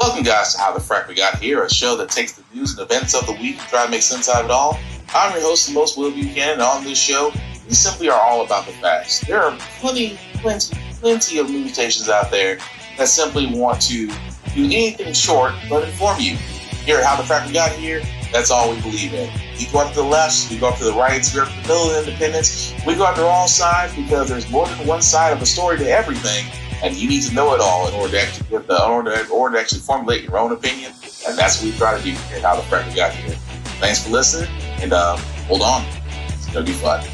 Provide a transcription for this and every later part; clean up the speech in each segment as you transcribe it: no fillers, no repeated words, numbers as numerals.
Welcome, guys, to How the Frack We Got Here, a show that takes the news and events of the week and try to make sense out of it all. I'm your host, the most Will Buchanan, and on this show, we simply are all about the facts. There are plenty of news stations out there that simply want to do anything short but inform you. Here at How the Frack We Got Here, that's all we believe in. We go up to the left, we go up to the right, we go up to the middle of independence, we go after all sides because there's more than one side of a story to everything. And you need to know it all in order to actually formulate your own opinion. And that's what we try to do here at How the Frack We Got Here. Thanks for listening, and hold on. It's going to be fun.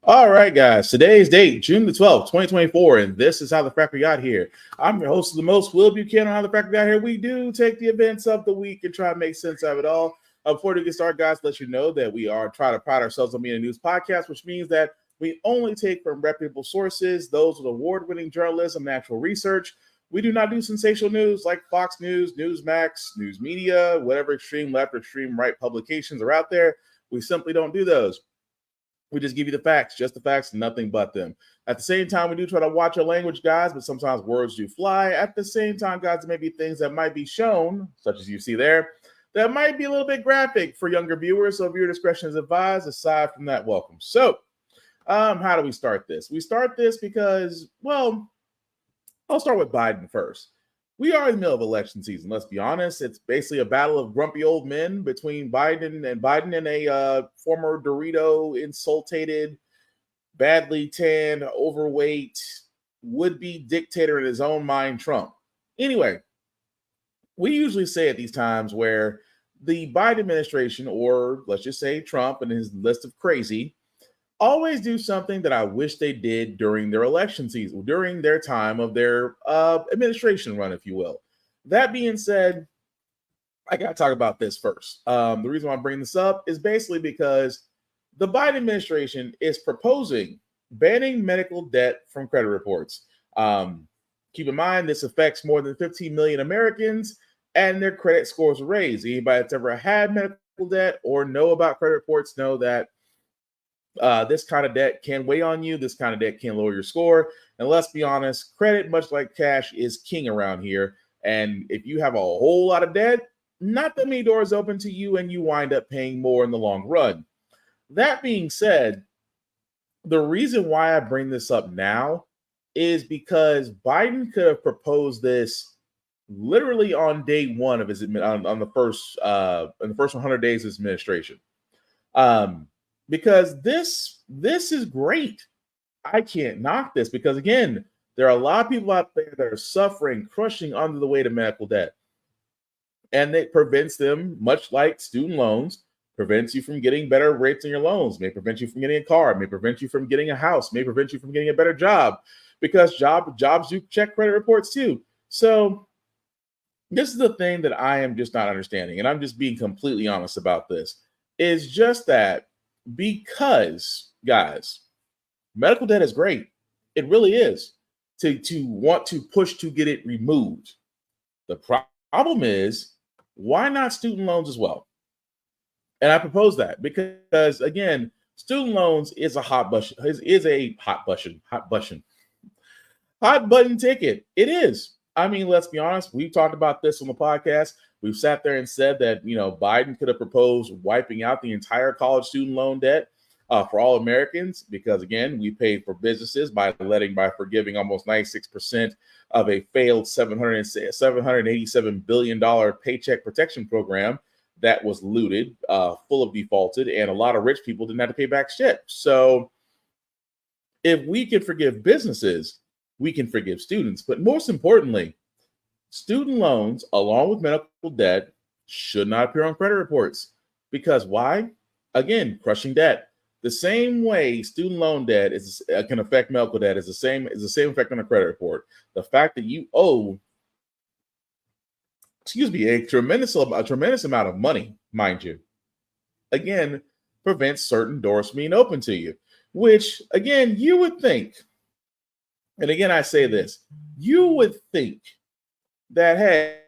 All right, guys. Today's date, June the 12th, 2024, and this is How the Frack We Got Here. I'm your host of the most, Will Buchanan. On How the Frack We Got Here, we do take the events of the week and try to make sense of it all. Before we get started, guys, let you know that we are trying to pride ourselves on being a news podcast, which means that we only take from reputable sources, those with award-winning journalism and actual research. We do not do sensational news like Fox News, Newsmax, News Media, whatever extreme left or extreme right publications are out there. We simply don't do those. We just give you the facts, just the facts, nothing but them. At the same time, we do try to watch our language, guys, but sometimes words do fly. At the same time, guys, there may be things that might be shown, such as you see there, that might be a little bit graphic for younger viewers, so viewer discretion is advised. Aside from that, welcome. So, how do we start this? We start this because, well, I'll start with Biden first. We are in the middle of election season. Let's be honest. It's basically a battle of grumpy old men between Biden and a former Dorito insulted, badly tanned, overweight, would-be dictator in his own mind, Trump. Anyway, we usually say at these times where the Biden administration, or let's just say Trump and his list of crazy, always do something that I wish they did during their election season, during their time of their administration run, if you will. That being said, I got to talk about this first. The reason why I'm bringing this up is basically because the Biden administration is proposing banning medical debt from credit reports. Keep in mind, this affects more than 15 million Americans, and their credit scores are raised. Anybody that's ever had medical debt or know about credit reports know that this kind of debt can weigh on you. This kind of debt can lower your score. And let's be honest, credit, much like cash, is king around here. And if you have a whole lot of debt, not that many doors open to you, and you wind up paying more in the long run. That being said, the reason why I bring this up now is because Biden could have proposed this literally on day one of his in the first 100 days of his administration. Because this is great. I can't knock this because, again, there are a lot of people out there that are suffering, crushing under the weight of medical debt. And it prevents them, much like student loans, prevents you from getting better rates on your loans, may prevent you from getting a car, may prevent you from getting a house, may prevent you from getting a better job, because jobs do check credit reports too. So this is the thing that I am just not understanding, and I'm just being completely honest about this, is just that because, guys, medical debt is great. It really is, to want to push to get it removed. The problem is, why not student loans as well? And I propose that because, again, student loans is a hot button ticket. It is. I mean, let's be honest. We've talked about this on the podcast. We've sat there and said that, Biden could have proposed wiping out the entire college student loan debt for all Americans because, again, we paid for businesses by forgiving almost 96% of a failed $787 billion paycheck protection program that was looted, full of defaulted, and a lot of rich people didn't have to pay back shit. So if we can forgive businesses, we can forgive students. But most importantly, student loans, along with medical debt, should not appear on credit reports. Because why? Again, crushing debt. The same way student loan debt can affect medical debt is the same effect on a credit report. The fact that you owe, a tremendous amount of money, mind you, again, prevents certain doors from being open to you. Which, again, you would think, and again, I say this, you would think that,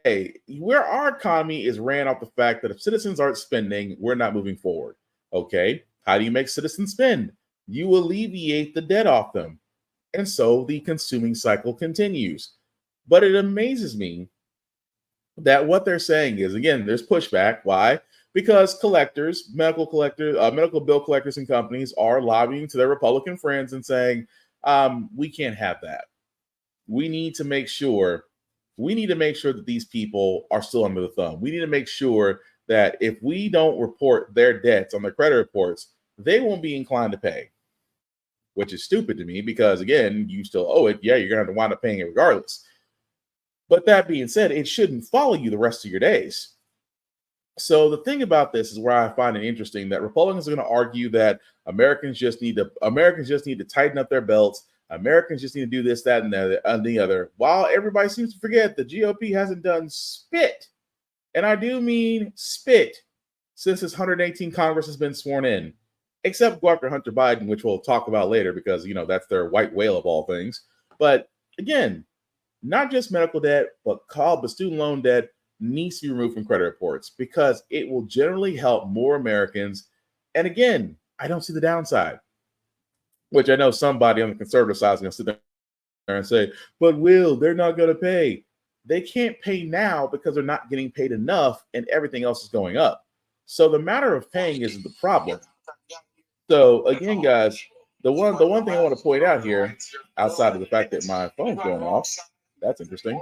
hey, where our economy is ran off the fact that if citizens aren't spending, we're not moving forward. Okay, how do you make citizens spend? You alleviate the debt off them. And so the consuming cycle continues. But it amazes me that what they're saying is, again, there's pushback. Why? Because medical bill collectors and companies are lobbying to their Republican friends and saying, we can't have that. We need to make sure that these people are still under the thumb. We need to make sure that if we don't report their debts on their credit reports, they won't be inclined to pay, which is stupid to me because, again, you still owe it. Yeah, you're going to have to wind up paying it regardless. But that being said, it shouldn't follow you the rest of your days. So the thing about this is where I find it interesting that Republicans are going to argue that Americans just need to tighten up their belts. Americans just need to do this, that, and the other. While everybody seems to forget the GOP hasn't done spit, and I do mean spit, since this 118 Congress has been sworn in, except go after Hunter Biden, which we'll talk about later because, that's their white whale of all things. But again, not just medical debt, but student loan debt needs to be removed from credit reports because it will generally help more Americans. And again, I don't see the downside, which I know somebody on the conservative side is going to sit there and say, but Will, they're not going to pay. They can't pay now because they're not getting paid enough and everything else is going up. So the matter of paying isn't the problem. So again, guys, the one thing I want to point out here, outside of the fact that my phone's going off, that's interesting.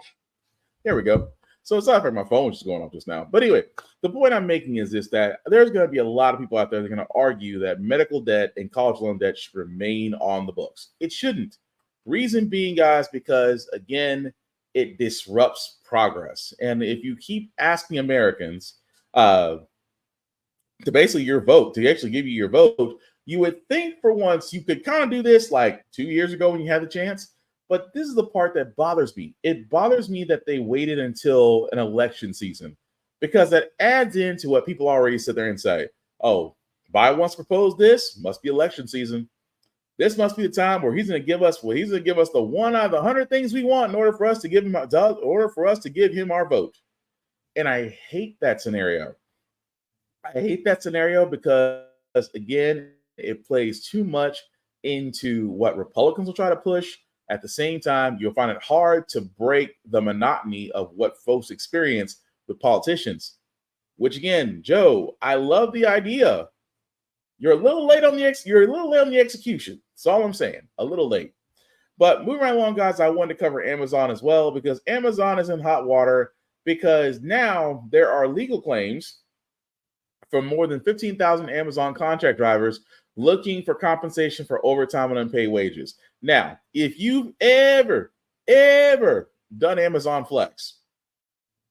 There we go. So it's not like my phone was just going off just now. But anyway, the point I'm making is this, that there's going to be a lot of people out there that are going to argue that medical debt and college loan debt should remain on the books. It shouldn't. Reason being, guys, because, again, it disrupts progress. And if you keep asking Americans to basically actually give you your vote, you would think for once you could kind of do this like 2 years ago when you had the chance. But this is the part that bothers me. It bothers me that they waited until an election season because that adds into what people already sit there and say, oh, Biden wants to propose this, must be election season. This must be the time where he's going to give us the one out of the 100 things we want in order for us to give him our vote. And I hate that scenario. I hate that scenario because, again, it plays too much into what Republicans will try to push. At the same time, you'll find it hard to break the monotony of what folks experience with politicians, which, again, Joe, I love the idea. You're a little late on the execution. That's all I'm saying. A little late. But moving right along, guys, I wanted to cover Amazon as well because Amazon is in hot water because now there are legal claims from more than 15,000 Amazon contract drivers looking for compensation for overtime and unpaid wages. Now, if you've ever done Amazon Flex,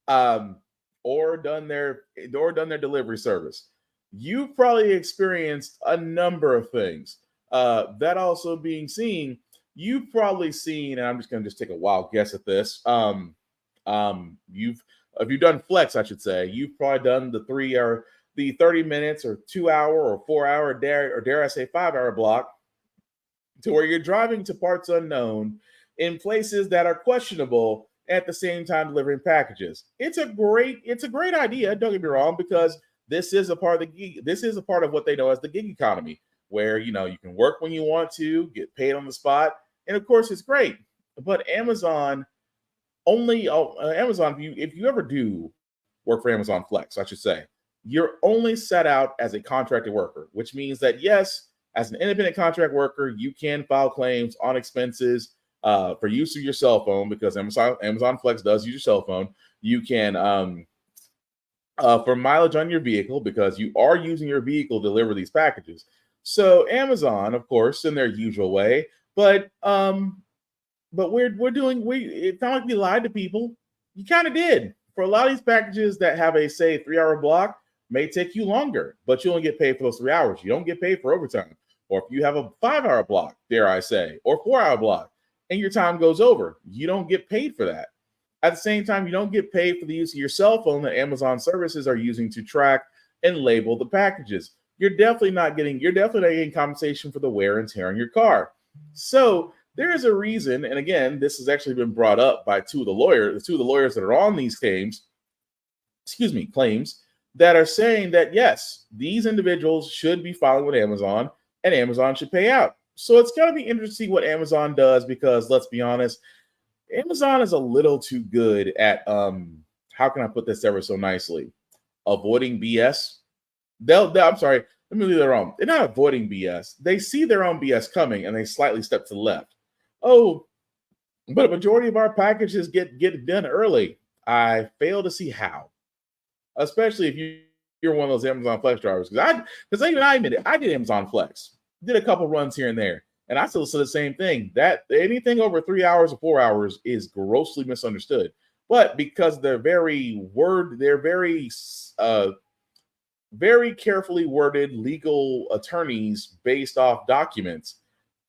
or done their delivery service, you've probably experienced a number of things. That also being seen, you've probably seen, and I'm just going to take a wild guess at this. If you've done Flex, I should say, you've probably done the 30 minutes or 2 hour or 4 hour, dare I say 5 hour block to where you're driving to parts unknown in places that are questionable at the same time delivering packages. It's a great idea. Don't get me wrong, because this is a part of what they know as the gig economy, where you can work when you want to, get paid on the spot, and of course it's great. But Amazon, if you ever do work for Amazon Flex, I should say, you're only set out as a contracted worker, which means that, yes, as an independent contract worker, you can file claims on expenses for use of your cell phone because Amazon Flex does use your cell phone. You can for mileage on your vehicle because you are using your vehicle to deliver these packages. So Amazon, of course, in their usual way, but it's not like we lied to people. You kind of did. For a lot of these packages that have a, say, 3 hour block, may take you longer, but you only get paid for those 3 hours. You don't get paid for overtime. Or if you have a 5 hour block, dare I say, or 4 hour block, and your time goes over, you don't get paid for that. At the same time, you don't get paid for the use of your cell phone that Amazon services are using to track and label the packages. You're definitely not getting compensation for the wear and tear on your car. So there is a reason, and again, this has actually been brought up by two of the lawyers that are on these claims, that are saying that, yes, these individuals should be filing with Amazon and Amazon should pay out. So it's going to be interesting to see what Amazon does because, let's be honest, Amazon is a little too good at how can I put this ever so nicely? Avoiding BS. I'm sorry, let me leave that wrong. They're not avoiding BS. They see their own BS coming and they slightly step to the left. Oh, but a majority of our packages get done early. I fail to see how, especially if you're one of those Amazon Flex drivers. Because even I admit it, I did Amazon Flex, did a couple runs here and there, and I still said the same thing. That anything over 3 hours or 4 hours is grossly misunderstood. But because they're very very carefully worded legal attorneys based off documents,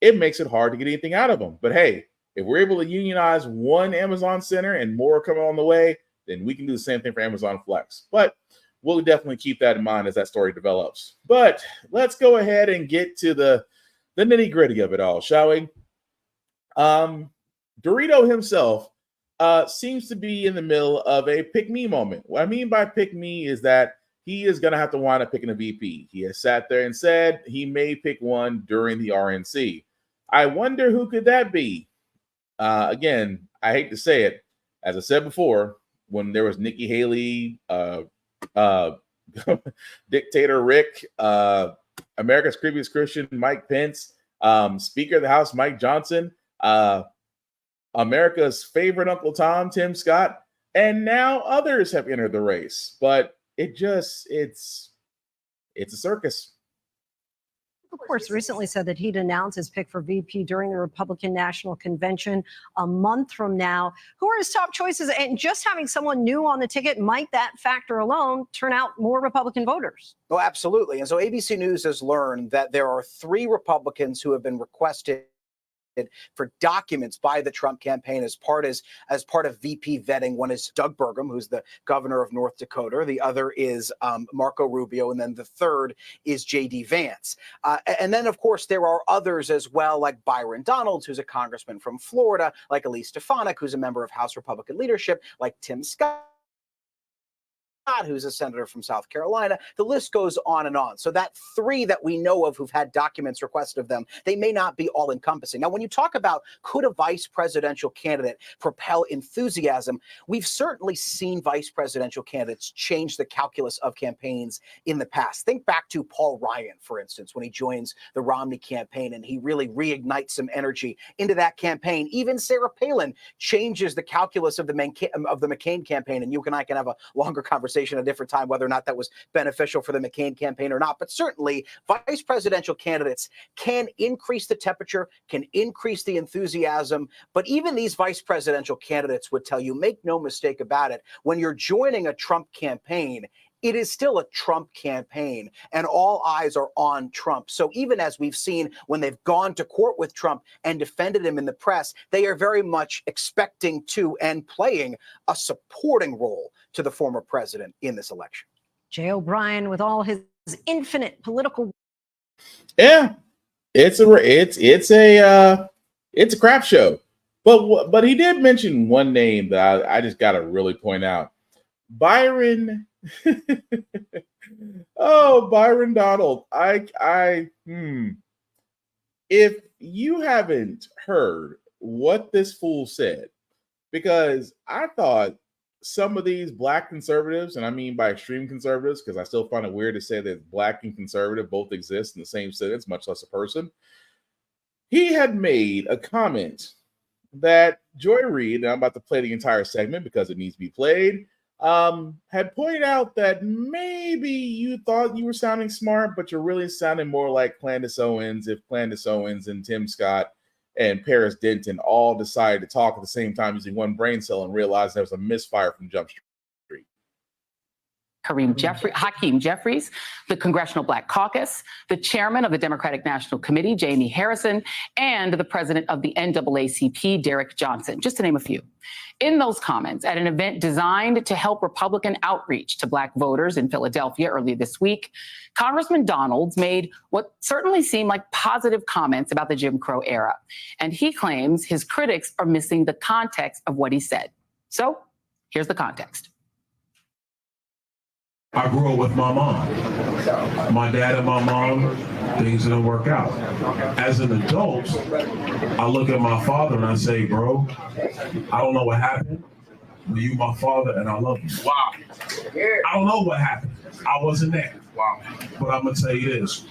it makes it hard to get anything out of them. But hey, if we're able to unionize one Amazon center and more coming on the way, then we can do the same thing for Amazon Flex. But we'll definitely keep that in mind as that story develops. But let's go ahead and get to the nitty gritty of it all, shall we? Dorito himself seems to be in the middle of a pick me moment. What I mean by pick me is that he is going to have to wind up picking a VP. He has sat there and said he may pick one during the RNC. I wonder who could that be? Again, I hate to say it. As I said before, when there was Nikki Haley, Dictator Rick, America's Creepiest Christian, Mike Pence, Speaker of the House, Mike Johnson, America's favorite Uncle Tom, Tim Scott, and now others have entered the race. But it's a circus. Of course, recently said that he'd announce his pick for VP during the Republican National Convention a month from now. Who are his top choices? And just having someone new on the ticket, might that factor alone turn out more Republican voters? Oh, absolutely. And so ABC News has learned that there are 3 Republicans who have been requested for documents by the Trump campaign as part of VP vetting. One is Doug Burgum, who's the governor of North Dakota. The other is Marco Rubio. And then the third is J.D. Vance. And then, of course, there are others as well, like Byron Donalds, who's a congressman from Florida, like Elise Stefanik, who's a member of House Republican leadership, like Tim Scott, who's a senator from South Carolina. The list goes on and on. So that 3 that we know of who've had documents requested of them, they may not be all encompassing. Now, when you talk about could a vice presidential candidate propel enthusiasm, we've certainly seen vice presidential candidates change the calculus of campaigns in the past. Think back to Paul Ryan, for instance, when he joins the Romney campaign and he really reignites some energy into that campaign. Even Sarah Palin changes the calculus of the McCain campaign, and you and I can have a longer conversation a different time whether or not that was beneficial for the McCain campaign or not. But certainly vice presidential candidates can increase the temperature, can increase the enthusiasm. But even these vice presidential candidates would tell you, make no mistake about it, when you're joining a Trump campaign, it is still a Trump campaign and all eyes are on Trump. So even as we've seen when they've gone to court with Trump and defended him in the press, they are very much expecting to and playing a supporting role to the former president in this election. Jay O'Brien, with all his infinite political. Yeah, it's a crap show. But he did mention one name that I just got to really point out. Byron. Oh, Byron Donald. If you haven't heard what this fool said, because I thought some of these black conservatives, and I mean by extreme conservatives, because I still find it weird to say that black and conservative both exist in the same sentence, much less a person. He had made a comment that Joy Reid, and I'm about to play the entire segment because it needs to be played, had pointed out that maybe you thought you were sounding smart, but you're really sounding more like Candace Owens if Candace Owens and Tim Scott and Paris Denton all decided to talk at the same time using one brain cell and realized there was a misfire from Jump Street. Hakeem Jeffries, the Congressional Black Caucus, the chairman of the Democratic National Committee, Jamie Harrison, and the president of the NAACP, Derek Johnson, just to name a few. In those comments at an event designed to help Republican outreach to Black voters in Philadelphia earlier this week, Congressman Donalds made what certainly seemed like positive comments about the Jim Crow era. And he claims his critics are missing the context of what he said. So here's the context. I grew up with my mom. My dad and my mom, things didn't work out. As an adult, I look at my father and I say, bro, I don't know what happened, but you my father and I love you. Wow. I don't know what happened. I wasn't there. Wow. But I'm gonna tell you this,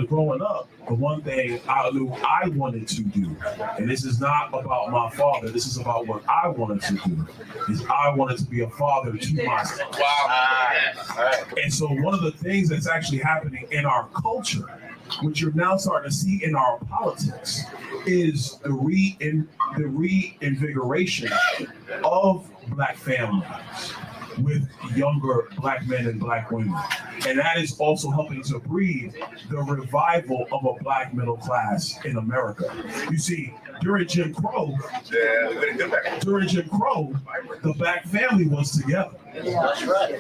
growing up, the one thing I knew I wanted to do, and this is not about my father, this is about what I wanted to do, is I wanted to be a father to myself. Wow. And so one of the things that's actually happening in our culture, which you're now starting to see in our politics, is the reinvigoration of Black families with younger Black men and Black women. And that is also helping to breed the revival of a Black middle class in America. You see, during Jim Crow, the Black family was together. That's right.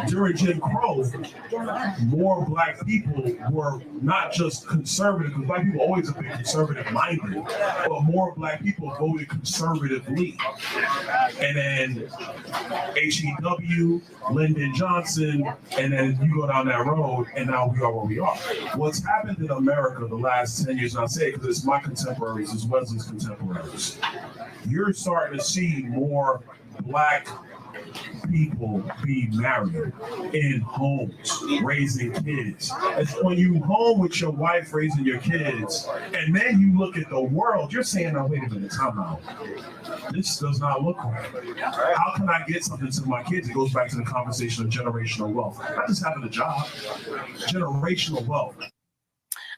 During Jim Crow, more Black people were not just conservative, because Black people always have been conservative-minded, but more Black people voted conservatively. And then H.E.W., Lyndon Johnson, and then you go down that road, and now we are where we are. What's happened in America the last 10 years, and I say it because it's my contemporaries, it's Wesley's contemporaries, you're starting to see more Black people be married in homes, raising kids. It's when you home with your wife raising your kids, and then you look at the world, you're saying, "Oh, wait a minute, time out. This does not look right. How can I get something to my kids?" It goes back to the conversation of generational wealth. Not just having a job, generational wealth.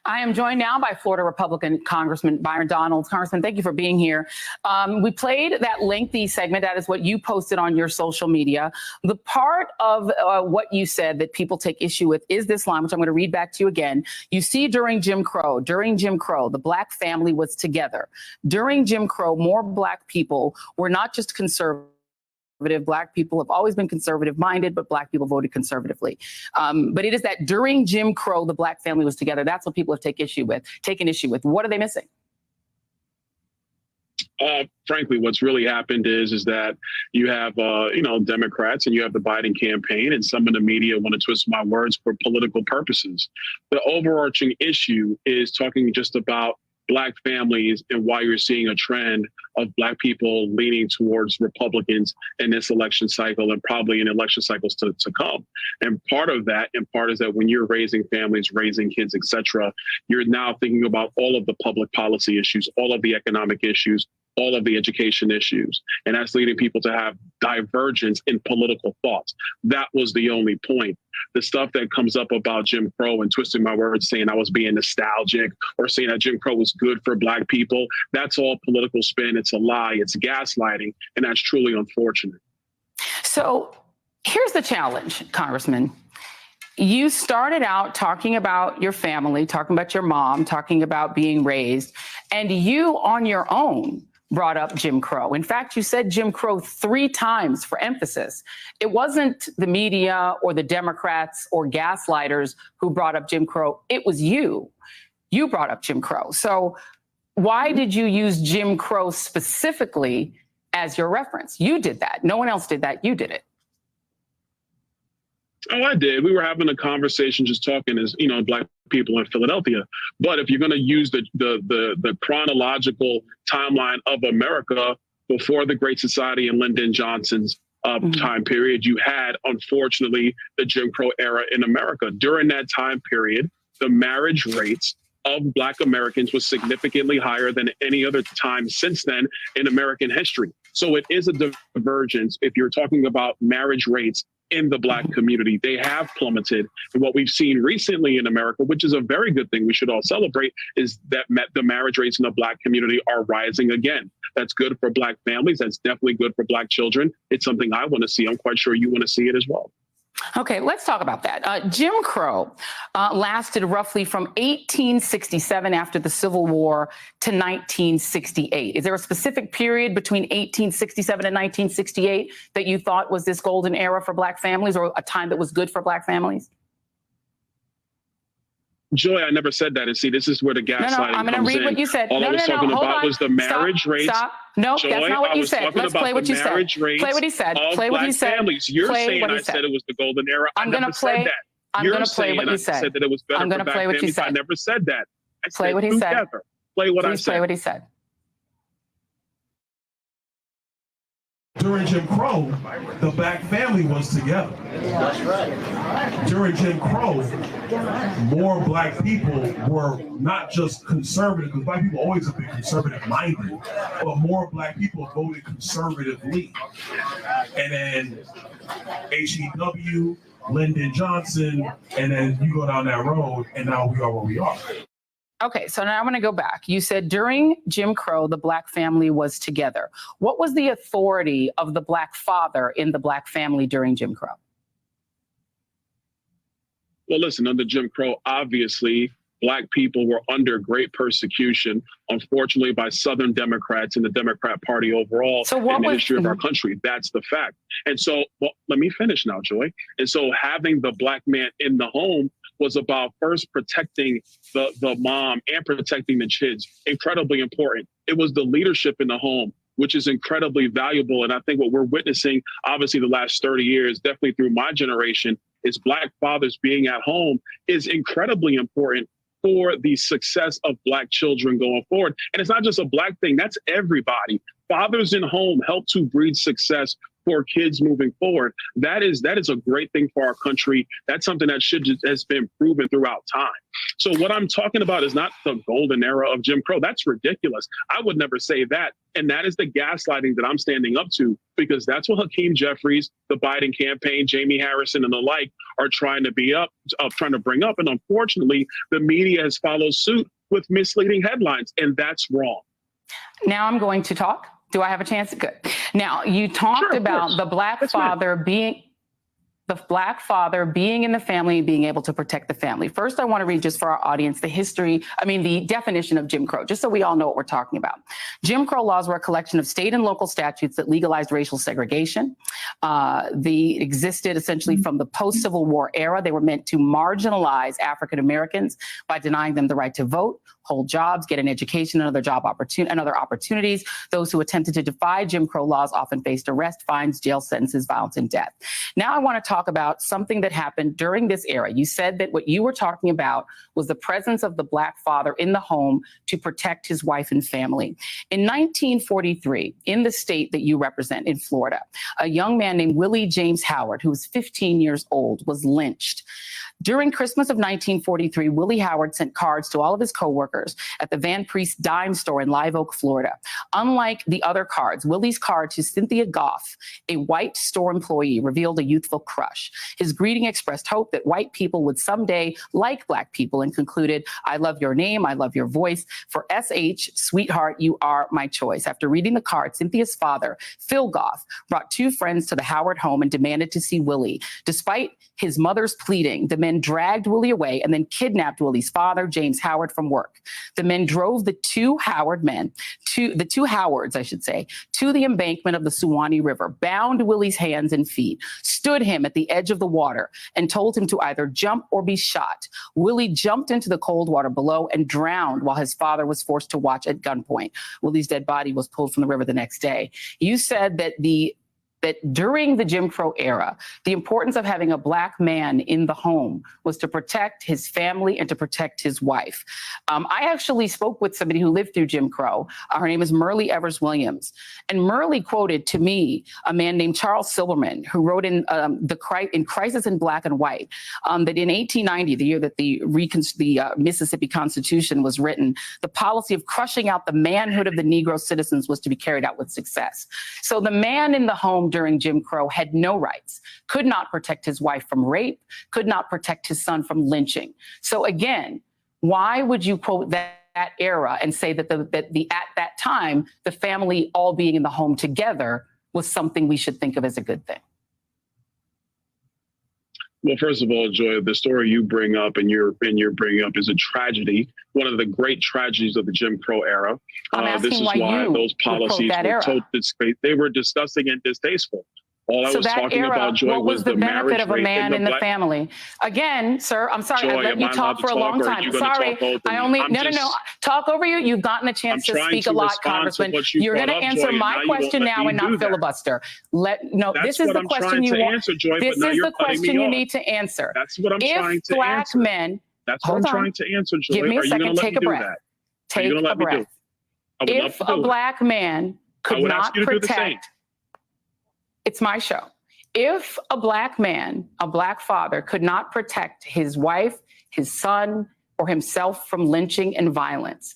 I am joined now by Florida Republican Congressman Byron Donalds. Congressman, thank you for being here. We played that lengthy segment. That is what you posted on your social media. The part of what you said that people take issue with is this line, which I'm going to read back to you again. You see, during Jim Crow, the Black family was together. During Jim Crow, more Black people were not just conservative. Black people have always been conservative minded, but Black people voted conservatively. But it is that during Jim Crow, the Black family was together. That's what people have taken issue with. What are they missing? Frankly, what's really happened is that you have, Democrats and you have the Biden campaign, and some of the media want to twist my words for political purposes. The overarching issue is talking just about Black families and why you're seeing a trend of Black people leaning towards Republicans in this election cycle and probably in election cycles to come. And part of that, is that when you're raising families, raising kids, et cetera, you're now thinking about all of the public policy issues, all of the economic issues, all of the education issues. And that's leading people to have divergence in political thoughts. That was the only point. The stuff that comes up about Jim Crow and twisting my words, saying I was being nostalgic or saying that Jim Crow was good for Black people, that's all political spin. It's a lie. It's gaslighting. And that's truly unfortunate. So here's the challenge, Congressman. You started out talking about your family, talking about your mom, talking about being raised, and you on your own brought up Jim Crow. In fact, you said Jim Crow 3 times for emphasis. It wasn't the media or the Democrats or gaslighters who brought up Jim Crow. It was you. You brought up Jim Crow. So why did you use Jim Crow specifically as your reference? You did that. No one else did that. You did it. Oh, I did. We were having a conversation, just talking as, Black people in Philadelphia. But if you're going to use the chronological timeline of America before the Great Society and Lyndon Johnson's time period, you had, unfortunately, the Jim Crow era in America. During that time period, the marriage rates of Black Americans was significantly higher than any other time since then in American history. So it is a divergence if you're talking about marriage rates in the Black community. They have plummeted. And what we've seen recently in America, which is a very good thing we should all celebrate, is that the marriage rates in the Black community are rising again. That's good for Black families. That's definitely good for Black children. It's something I want to see. I'm quite sure you want to see it as well. Okay, let's talk about that. Jim Crow lasted roughly from 1867 after the Civil War to 1968. Is there a specific period between 1867 and 1968 that you thought was this golden era for Black families, or a time that was good for Black families? Joy, I never said that. And see, this is where the gaslighting comes in. I'm going to read what you said. All I was talking about was the marriage rates. Stop. No, Joy, that's not what I you was said. talking Let's about play what the you said. marriage rates Play what he said. of Play what he black said. families. You're Play saying what he I said. said it was the golden era. I never said that. I'm going to play what you said. I said that it was better I'm for going to black play what you families. said. I never said that. I Play said what he said. together. Play what I Please said. play what he said. During Jim Crow, the black family was together. That's right. During Jim Crow, more black people were not just conservative, because black people always have been conservative-minded, but more black people voted conservatively. And then HEW, Lyndon Johnson, and then you go down that road, and now we are where we are. Okay, so now I'm going to go back. You said during Jim Crow, the black family was together. What was the authority of the black father in the black family during Jim Crow? Well, listen, under Jim Crow, obviously, black people were under great persecution, unfortunately, by Southern Democrats and the Democrat Party overall in the history of our country. That's the fact. And so, well, let me finish now, Joy. And so having the black man in the home was about first protecting the mom and protecting the kids. Incredibly important. It was the leadership in the home, which is incredibly valuable. And I think what we're witnessing, obviously, the last 30 years, definitely through my generation, is black fathers being at home is incredibly important for the success of black children going forward. And it's not just a black thing, that's everybody. Fathers in home help to breed success for kids moving forward. That is a great thing for our country. That's something that has been proven throughout time. So what I'm talking about is not the golden era of Jim Crow. That's ridiculous. I would never say that. And that is the gaslighting that I'm standing up to, because that's what Hakeem Jeffries, the Biden campaign, Jamie Harrison, and the like are trying to bring up. And unfortunately, the media has followed suit with misleading headlines, and that's wrong. Now I'm going to talk. Do I have a chance? Good. Now, you talked about the black father being in the family, being able to protect the family. First, I want to read, just for our audience, the definition of Jim Crow, just so we all know what we're talking about. Jim Crow laws were a collection of state and local statutes that legalized racial segregation. They existed essentially from the post-Civil War era. They were meant to marginalize African Americans by denying them the right to vote, hold jobs, get an education, and other opportunities. Those who attempted to defy Jim Crow laws often faced arrest, fines, jail sentences, violence, and death. Now I want to talk about something that happened during this era. You said that what you were talking about was the presence of the black father in the home to protect his wife and family. In 1943, in the state that you represent, in Florida, a young man named Willie James Howard, who was 15 years old, was lynched. During Christmas of 1943, Willie Howard sent cards to all of his coworkers at the Van Priest Dime store in Live Oak, Florida. Unlike the other cards, Willie's card to Cynthia Goff, a white store employee, revealed a youthful crush. His greeting expressed hope that white people would someday like black people, and concluded, "I love your name, I love your voice. For SH, sweetheart, you are my choice." After reading the card, Cynthia's father, Phil Goff, brought two friends to the Howard home and demanded to see Willie. Despite his mother's pleading, the men dragged Willie away and then kidnapped Willie's father, James Howard, from work. The men drove the two Howards, to the embankment of the Suwannee River, bound Willie's hands and feet, stood him at the edge of the water, and told him to either jump or be shot. Willie jumped into the cold water below and drowned while his father was forced to watch at gunpoint. Willie's dead body was pulled from the river the next day. You said that during the Jim Crow era, the importance of having a black man in the home was to protect his family and to protect his wife. I actually spoke with somebody who lived through Jim Crow. Her name is Merle Evers Williams. And Merle quoted to me a man named Charles Silverman, who wrote in Crisis in Black and White, that in 1890, the year that the Mississippi Constitution was written, the policy of crushing out the manhood of the Negro citizens was to be carried out with success. So the man in the home during Jim Crow had no rights, could not protect his wife from rape, could not protect his son from lynching. So again, why would you quote that era and say that at that time, the family all being in the home together was something we should think of as a good thing? Well, first of all, Joy, the story you bring up and you're bringing up is a tragedy, one of the great tragedies of the Jim Crow era. I'm asking this is why those policies were they were disgusting and distasteful. All I So was that talking era, about, Joy, what was the benefit marriage of a rate man in the black family? Again, sir, I'm sorry, I Joy. let Am you I allowed talk to for a talk, long or are time. you going to Sorry, talk over I me? only, no, talk over you. You've gotten a I'm chance to trying speak a to lot, respond to Congressman. what you You're going brought to up, answer Joy, and my now you won't question let now me and do not that. filibuster. That's This is what the I'm question trying you to want. answer, Joy, but This now is you're the cutting me question you off. need to answer. That's what I'm If trying to black answer. men, That's what hold I'm on, trying to answer, Joy. give me a Are you going second, to let take me a do breath. that? Are you Take going to a let me do breath. it? I would love If to a do it. black man I could would ask not you to do the same. protect, it's my show. If a black man, a black father, could not protect his wife, his son, or himself from lynching and violence,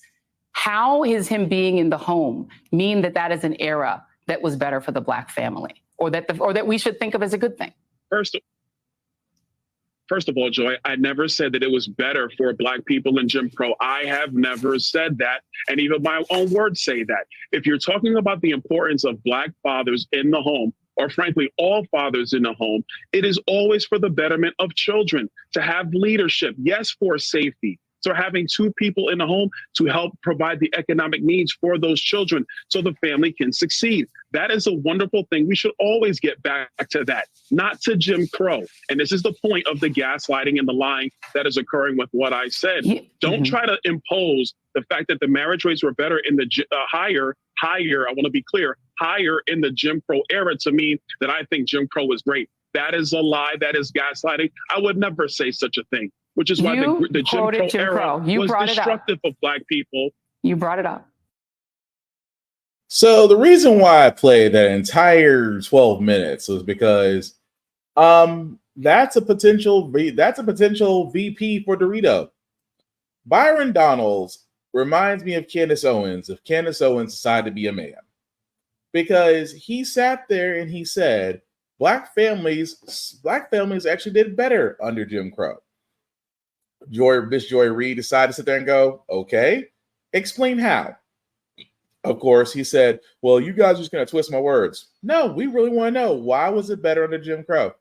how is him being in the home mean that that is an era that was better for the black family, or that we should think of as a good thing? First of all, Joy, I never said that it was better for black people in Jim Crow. I have never said that. And even my own words say that. If you're talking about the importance of black fathers in the home, or frankly, all fathers in the home, it is always for the betterment of children to have leadership. Yes, for safety. So having two people in the home to help provide the economic needs for those children so the family can succeed. That is a wonderful thing. We should always get back to that, not to Jim Crow. And this is the point of the gaslighting and the lying that is occurring with what I said. Don't try to impose the fact that the marriage rates were better in the higher, I want to be clear, higher in the Jim Crow era to mean that I think Jim Crow was great. That is a lie. That is gaslighting. I would never say such a thing, which is why the Jim Crow era was destructive of black people. You brought it up. So the reason why I played that entire 12 minutes was because that's a potential VP for Dorito. Byron Donalds reminds me of Candace Owens if Candace Owens decided to be a man, because he sat there and he said black families actually did better under Jim Crow. Miss Joy Reid decided to sit there and go, okay, explain how. Of course, he said, well, you guys are just going to twist my words. No, we really want to know, why was it better under Jim Crow?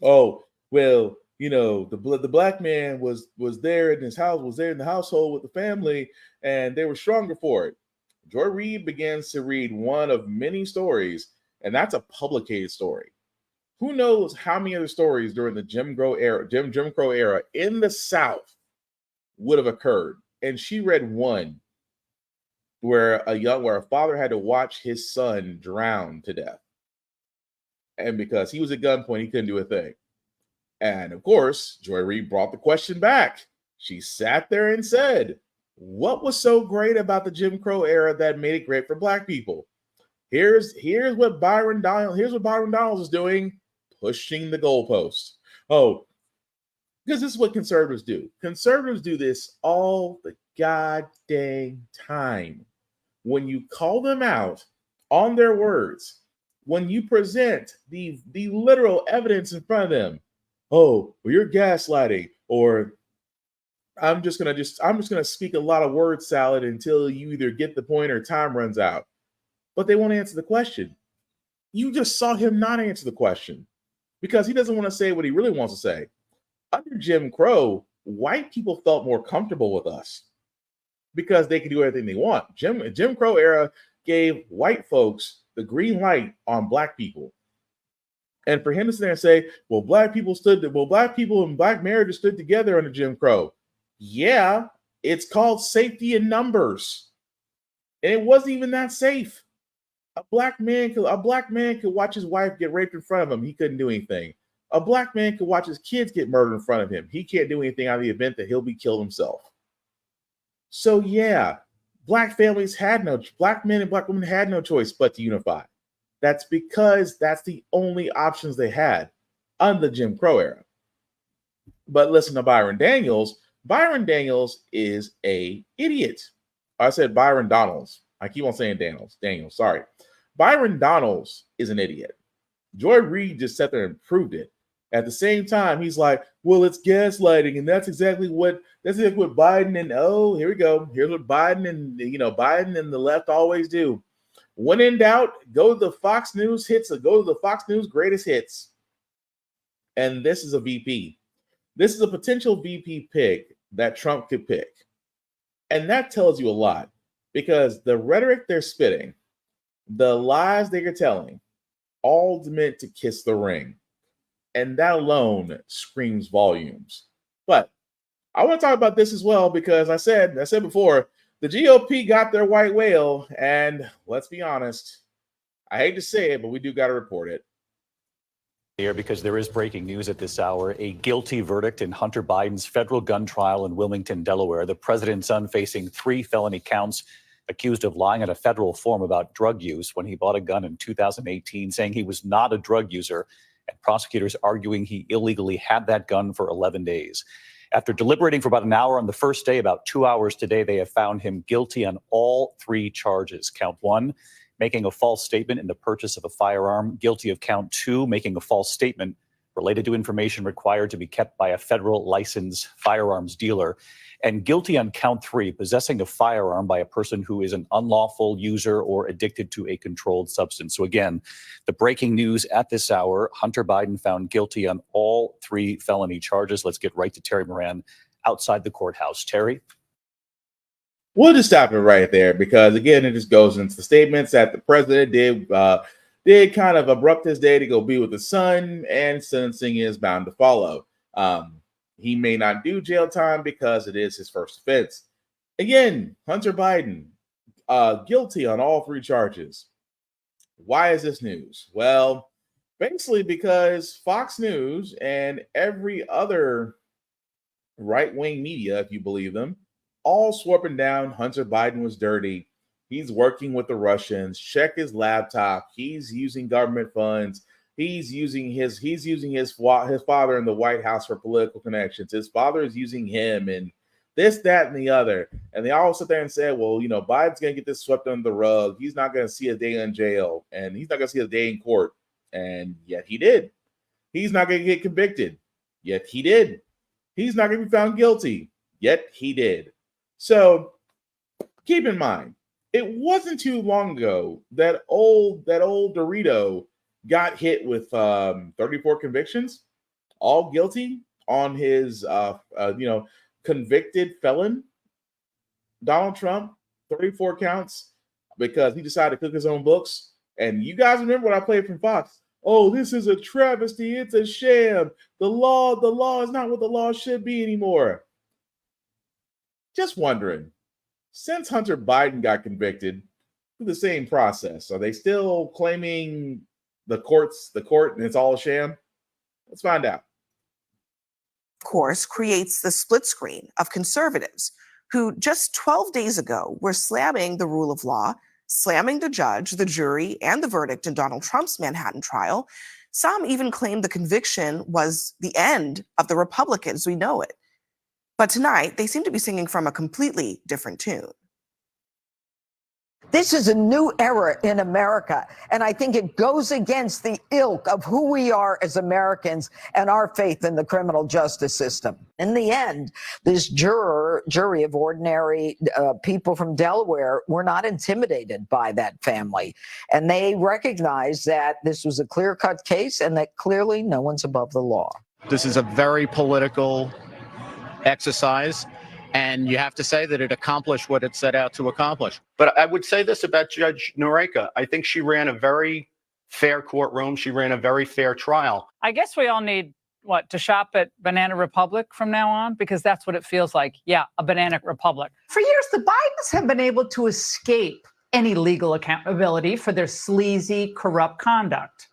Oh, well, you know, the black man was there in his house, was there in the household with the family, and they were stronger for it. Joy Reid begins to read one of many stories, and that's a publicated story. Who knows how many other stories during the Jim Crow era in the South would have occurred? And she read one where a father had to watch his son drown to death, and because he was at gunpoint, he couldn't do a thing. And of course, Joy Reid brought the question back. She sat there and said, "What was so great about the Jim Crow era that made it great for black people?" Here's what Byron Donalds is doing. Pushing the goalpost. Oh, because this is what conservatives do. Conservatives do this all the goddamn time. When you call them out on their words, when you present the literal evidence in front of them, oh, well, you're gaslighting, or I'm just gonna speak a lot of word salad until you either get the point or time runs out. But they won't answer the question. You just saw him not answer the question, because he doesn't want to say what he really wants to say. Under Jim Crow, white people felt more comfortable with us because they could do everything they want. Jim Crow era gave white folks the green light on black people. And for him to sit there and say, well, black people and black marriages stood together under Jim Crow. Yeah, it's called safety in numbers. And it wasn't even that safe. A black man could watch his wife get raped in front of him. He couldn't do anything. A black man could watch his kids get murdered in front of him. He can't do anything out of the event that he'll be killed himself. So yeah, black men and black women had no choice but to unify. That's because that's the only options they had under the Jim Crow era. But listen to Byron Daniels. Byron Daniels is an idiot. I said Byron Donalds. I keep on saying Daniels, sorry. Byron Donalds is an idiot. Joy Reid just sat there and proved it. At the same time, he's like, well, it's gaslighting, and that's exactly what Biden and here we go. Here's what Biden and the left always do. When in doubt, go to the Fox News hits, or go to the Fox News greatest hits. And this is a VP. This is a potential VP pick that Trump could pick. And that tells you a lot, because the rhetoric they're spitting, the lies they are telling, all meant to kiss the ring. And that alone screams volumes. But I want to talk about this as well because I said before, the GOP got their white whale, and let's be honest, I hate to say it, but we do got to report it. Here, because there is breaking news at this hour, a guilty verdict in Hunter Biden's federal gun trial in Wilmington, Delaware. The president's son facing 3 felony counts, accused of lying on a federal form about drug use when he bought a gun in 2018, saying he was not a drug user, and prosecutors arguing he illegally had that gun for 11 days. After deliberating for about an hour on the first day, about 2 hours today, they have found him guilty on all 3 charges. Count 1, making a false statement in the purchase of a firearm. Guilty of count 2, making a false statement related to information required to be kept by a federal licensed firearms dealer. And guilty on count 3, possessing a firearm by a person who is an unlawful user or addicted to a controlled substance. So again, the breaking news at this hour, Hunter Biden found guilty on all 3 felony charges. Let's get right to Terry Moran outside the courthouse. Terry? We'll just stop it right there because, again, it just goes into the statements that the president did kind of abrupt his day to go be with his son, and sentencing is bound to follow. He may not do jail time because it is his first offense. Again, Hunter Biden, guilty on all 3 charges. Why is this news? Well, basically because Fox News and every other right-wing media, if you believe them, all swapping down Hunter Biden was dirty. He's working with the Russians. Check his laptop. He's using government funds. He's using his father in the White House for political connections. His father is using him and this, that, and the other. And they all sit there and say, well, you know, Biden's going to get this swept under the rug. He's not going to see a day in jail, and he's not going to see a day in court. And yet he did. He's not going to get convicted. Yet he did. He's not going to be found guilty. Yet he did. So keep in mind, it wasn't too long ago that old Dorito got hit with 34 convictions, all guilty on his convicted felon, Donald Trump, 34 counts because he decided to cook his own books. And you guys remember what I played from Fox? Oh, this is a travesty. It's a sham. The law is not what the law should be anymore. Just wondering, since Hunter Biden got convicted through the same process, are they still claiming the court, and it's all a sham? Let's find out. Course creates the split screen of conservatives who just 12 days ago were slamming the rule of law, slamming the judge, the jury, and the verdict in Donald Trump's Manhattan trial. Some even claimed the conviction was the end of the Republicans we know it. But tonight, they seem to be singing from a completely different tune. This is a new era in America, and I think it goes against the ilk of who we are as Americans and our faith in the criminal justice system. In the end, this jury of ordinary people from Delaware were not intimidated by that family, and they recognized that this was a clear-cut case and that clearly no one's above the law. This is a very political exercise, and you have to say that it accomplished what it set out to accomplish. But I would say this about Judge Noreika. I think she ran a very fair courtroom. She ran a very fair trial. I guess we all need, to shop at Banana Republic from now on? Because that's what it feels like. Yeah, a Banana Republic. For years, the Bidens have been able to escape any legal accountability for their sleazy, corrupt conduct.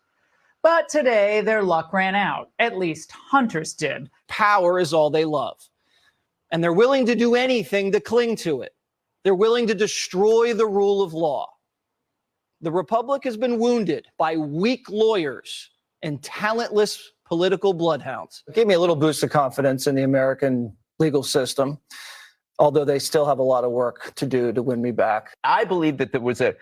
But today, their luck ran out. At least Hunter's did. Power is all they love. And they're willing to do anything to cling to it. They're willing to destroy the rule of law. The Republic has been wounded by weak lawyers and talentless political bloodhounds. It gave me a little boost of confidence in the American legal system, although they still have a lot of work to do to win me back. I believe that there was a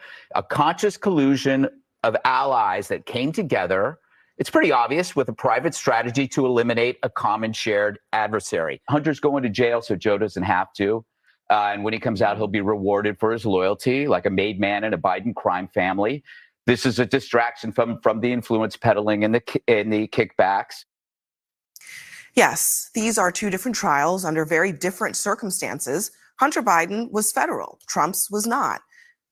conscious collusion of allies that came together. It's pretty obvious, with a private strategy to eliminate a common shared adversary. Hunter's going to jail, so Joe doesn't have to. And when he comes out, he'll be rewarded for his loyalty, like a made man in a Biden crime family. This is a distraction from the influence peddling and the kickbacks. Yes, these are 2 different trials under very different circumstances. Hunter Biden was federal. Trump's was not.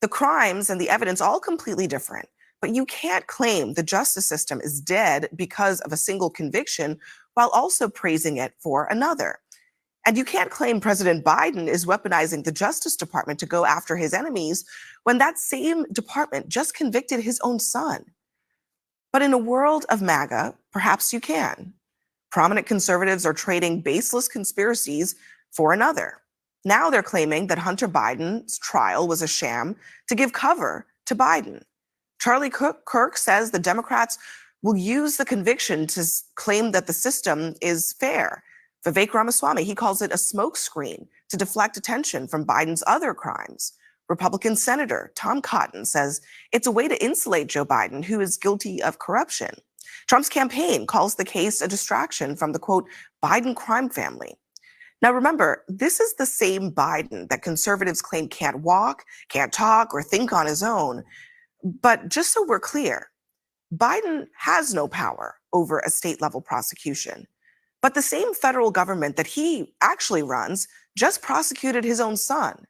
The crimes and the evidence all completely different. But you can't claim the justice system is dead because of a single conviction while also praising it for another. And you can't claim President Biden is weaponizing the Justice Department to go after his enemies when that same department just convicted his own son. But in a world of MAGA, perhaps you can. Prominent conservatives are trading baseless conspiracies for another. Now they're claiming that Hunter Biden's trial was a sham to give cover to Biden. Charlie Kirk says the Democrats will use the conviction to claim that the system is fair. Vivek Ramaswamy, he calls it a smokescreen to deflect attention from Biden's other crimes. Republican Senator Tom Cotton says it's a way to insulate Joe Biden, who is guilty of corruption. Trump's campaign calls the case a distraction from the, quote, Biden crime family. Now, remember, this is the same Biden that conservatives claim can't walk, can't talk, or think on his own. But just so we're clear, Biden has no power over a state-level prosecution. But the same federal government that he actually runs just prosecuted his own son.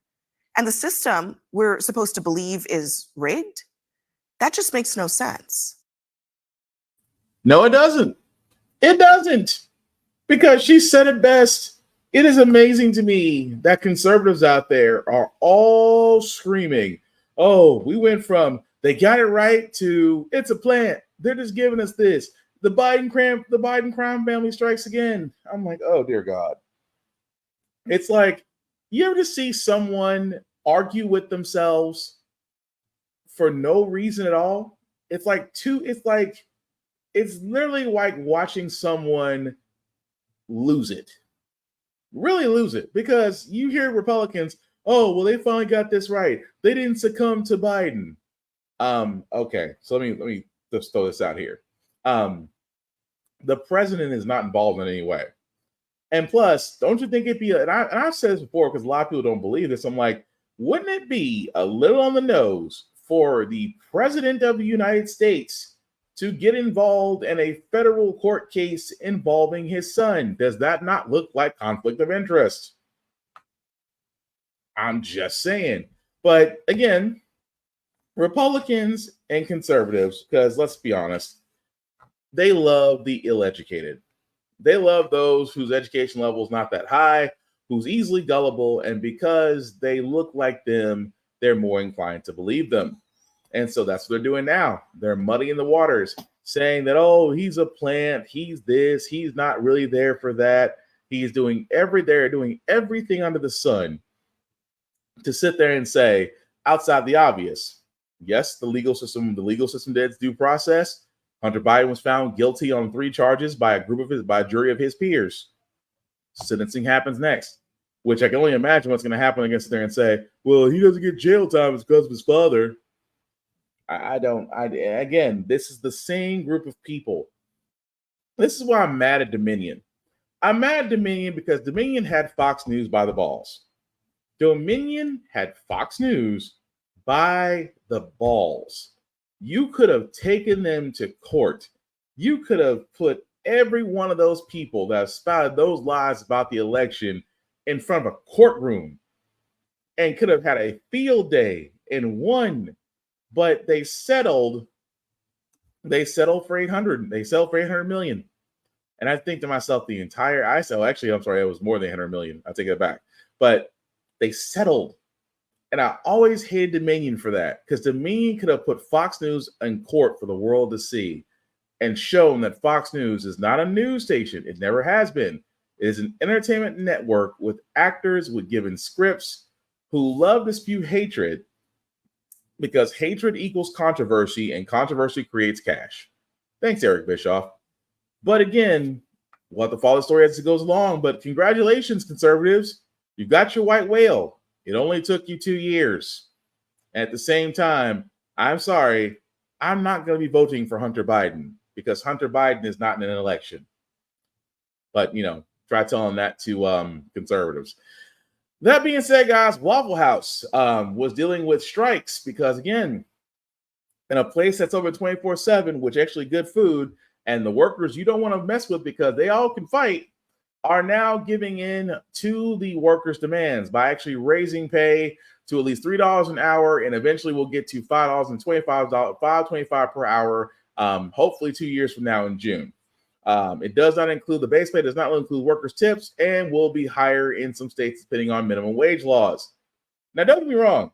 And the system we're supposed to believe is rigged? That just makes no sense. No, it doesn't. It doesn't. Because she said it best. It is amazing to me that conservatives out there are all screaming, oh, we went from they got it right to it's a plant. They're just giving us this. The Biden crime family strikes again. I'm like, oh, dear God. It's like, you ever just see someone argue with themselves for no reason at all? It's literally like watching someone lose it. Really lose it. Because you hear Republicans, oh, well, they finally got this right. They didn't succumb to Biden. Okay, so let me just throw this out here. The president is not involved in any way. And plus, don't you think it'd be, and I've said this before because a lot of people don't believe this. I'm like, wouldn't it be a little on the nose for the president of the United States to get involved in a federal court case involving his son? Does that not look like conflict of interest? I'm just saying. But again, Republicans and conservatives, because let's be honest, they love the ill-educated. They love those whose education level is not that high, who's easily gullible, and because they look like them, they're more inclined to believe them. And so that's what they're doing now. They're muddying the waters, saying that, oh, he's a plant, he's this, he's not really there for that. They're doing everything under the sun to sit there and say, outside the obvious, yes, the legal system did its due process. Hunter Biden was found guilty on 3 charges by a jury of his peers. Sentencing happens next, which I can only imagine what's going to happen against there and say, well, he doesn't get jail time because of his father. Again, this is the same group of people. This is why I'm mad at Dominion. I'm mad at Dominion because Dominion had Fox News by the balls. Dominion had Fox News by the balls. You could have taken them to court. You could have put every one of those people that have spouted those lies about the election in front of a courtroom and could have had a field day and won. But they settled for 800. They settled for 800 million. And I think to myself, I'm sorry, it was more than 100 million. I take it back. But they settled. And I always hated Dominion for that, because Dominion could have put Fox News in court for the world to see and shown that Fox News is not a news station. It never has been. It is an entertainment network with actors with given scripts who love to spew hatred, because hatred equals controversy and controversy creates cash. Thanks, Eric Bischoff. But again, we'll have to follow the story as it goes along. But congratulations, conservatives. You got your white whale. It only took you 2 years. At the same time, I'm sorry, I'm not going to be voting for Hunter Biden because Hunter Biden is not in an election. But, try telling that to conservatives. That being said, guys, Waffle House was dealing with strikes because, again, in a place that's over 24/7, which actually good food, and the workers you don't want to mess with because they all can fight. are now giving in to the workers' demands by actually raising pay to at least $3 an hour, and eventually we'll get to $5.25 per hour, hopefully 2 years from now in June. It does not include the base pay, does not include workers' tips, and will be higher in some states depending on minimum wage laws. Now, don't get me wrong.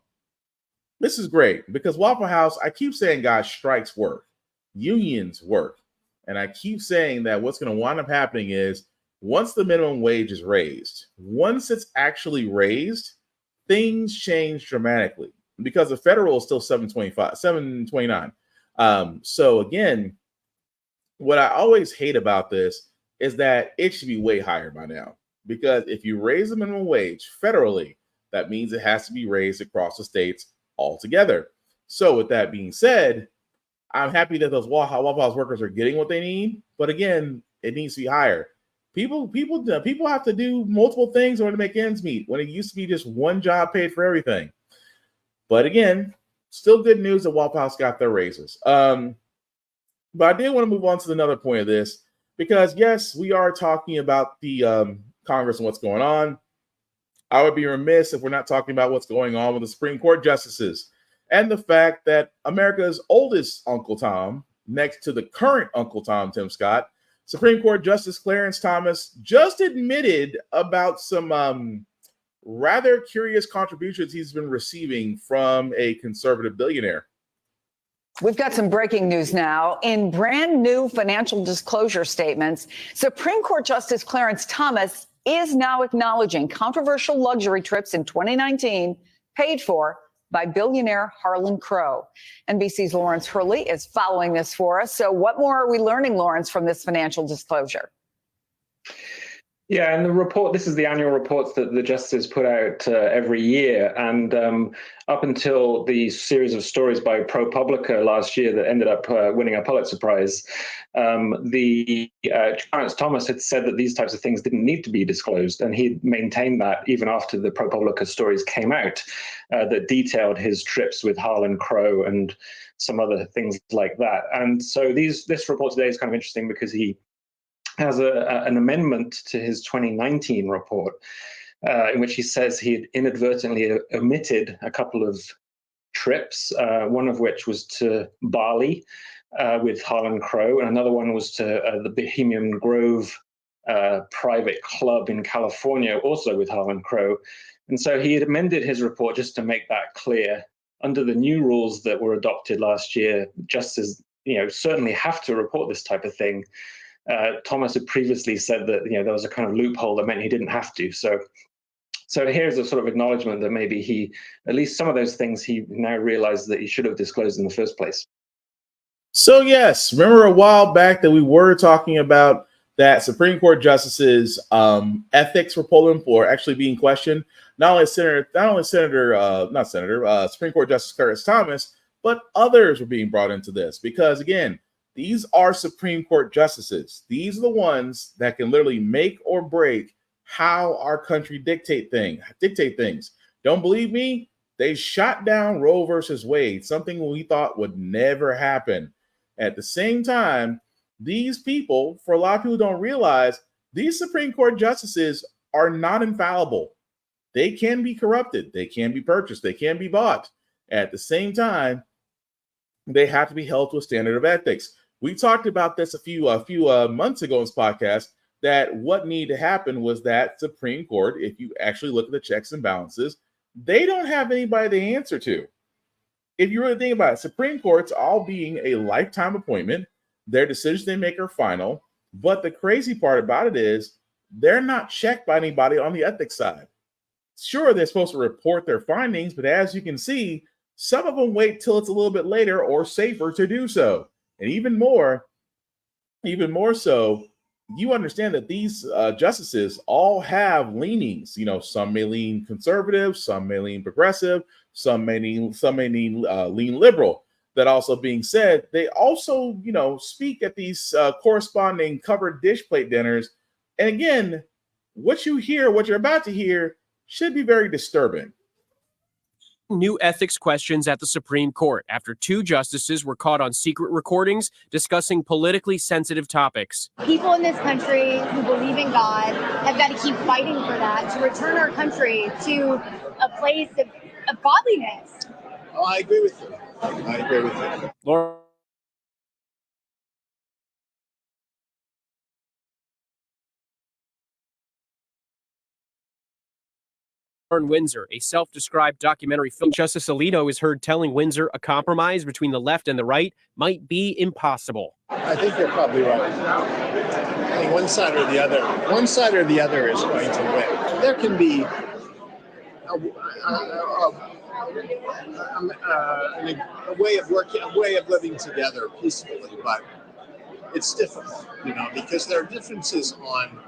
This is great because Waffle House, I keep saying, guys, strikes work. Unions work. And I keep saying that what's going to wind up happening is once the minimum wage is raised, once it's actually raised, things change dramatically because the federal is still $7.29. So again, what I always hate about this is that it should be way higher by now, because if you raise the minimum wage federally, that means it has to be raised across the states altogether. So with that being said, I'm happy that those Waffle House workers are getting what they need, but again, it needs to be higher. People have to do multiple things in order to make ends meet when it used to be just one job paid for everything. But again, still good news that Waffle House got their raises. But I did want to move on to another point of this, because yes, we are talking about the Congress and what's going on. I would be remiss if we're not talking about what's going on with the Supreme Court justices and the fact that America's oldest Uncle Tom, next to the current Uncle Tom, Tim Scott, Supreme Court Justice Clarence Thomas, just admitted about some rather curious contributions he's been receiving from a conservative billionaire. We've got some breaking news now. In brand new financial disclosure statements, Supreme Court Justice Clarence Thomas is now acknowledging controversial luxury trips in 2019 paid for by billionaire Harlan Crow. NBC's Lawrence Hurley is following this for us. So what more are we learning, Lawrence, from this financial disclosure? Yeah, and the report, this is the annual reports that the justices put out every year. And up until the series of stories by ProPublica last year that ended up winning a Pulitzer Prize, Clarence Thomas had said that these types of things didn't need to be disclosed. And he maintained that even after the ProPublica stories came out that detailed his trips with Harlan Crow and some other things like that. And so this report today is kind of interesting because he has an amendment to his 2019 report in which he says he had inadvertently omitted a couple of trips, one of which was to Bali with Harlan Crow, and another one was to the Bohemian Grove private club in California, also with Harlan Crow. And so he had amended his report just to make that clear. Under the new rules that were adopted last year, justices, certainly have to report this type of thing. Thomas had previously said that there was a kind of loophole that meant he didn't have to. So here's a sort of acknowledgement that maybe he, at least some of those things, he now realized that he should have disclosed in the first place. So yes, remember a while back that we were talking about that Supreme Court justices' ethics were actually being questioned. Supreme Court Justice Clarence Thomas, but others were being brought into this because again, these are Supreme Court justices. These are the ones that can literally make or break how our country dictate things. Don't believe me? They shot down Roe versus Wade, something we thought would never happen. At the same time, these people, for a lot of people who don't realize, these Supreme Court justices are not infallible. They can be corrupted. They can be purchased. They can be bought. At the same time, they have to be held to a standard of ethics. We talked about this a few months ago in this podcast, that what needed to happen was that Supreme Court, if you actually look at the checks and balances, they don't have anybody to answer to. If you really think about it, Supreme Court's all being a lifetime appointment. Their decisions they make are final. But the crazy part about it is they're not checked by anybody on the ethics side. Sure, they're supposed to report their findings, but as you can see, some of them wait till it's a little bit later or safer to do so. And even more so, you understand that these justices all have leanings. Some may lean conservative, some may lean progressive, some may lean liberal. That also being said, they also, speak at these corresponding covered dish plate dinners. And again, what you're about to hear should be very disturbing. New ethics questions at the Supreme Court after 2 justices were caught on secret recordings discussing politically sensitive topics. People in this country who believe in God have got to keep fighting for that to return our country to a place of godliness. Oh, I agree with you. I agree with you. Lauren Windsor, a self-described documentary film. Justice Alito is heard telling Windsor a compromise between the left and the right might be impossible. I think you're probably right. I think one side or the other is going to win. There can be a way of working, a way of living together peacefully, but it's difficult, because there are differences on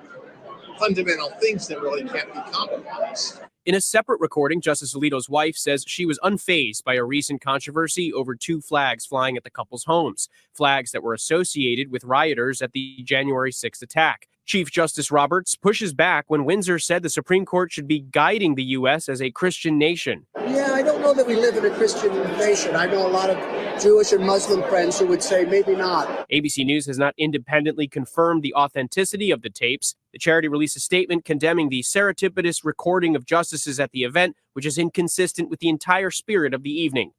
fundamental things that really can't be compromised. In a separate recording, Justice Alito's wife says she was unfazed by a recent controversy over 2 flags flying at the couple's homes, flags that were associated with rioters at the January 6th attack. Chief Justice Roberts pushes back when Windsor said the Supreme Court should be guiding the U.S. as a Christian nation. Yeah, I don't know that we live in a Christian nation. I know a lot of Jewish and Muslim friends who would say maybe not. ABC News has not independently confirmed the authenticity of the tapes. The charity released a statement condemning the serendipitous recording of justices at the event, which is inconsistent with the entire spirit of the evening.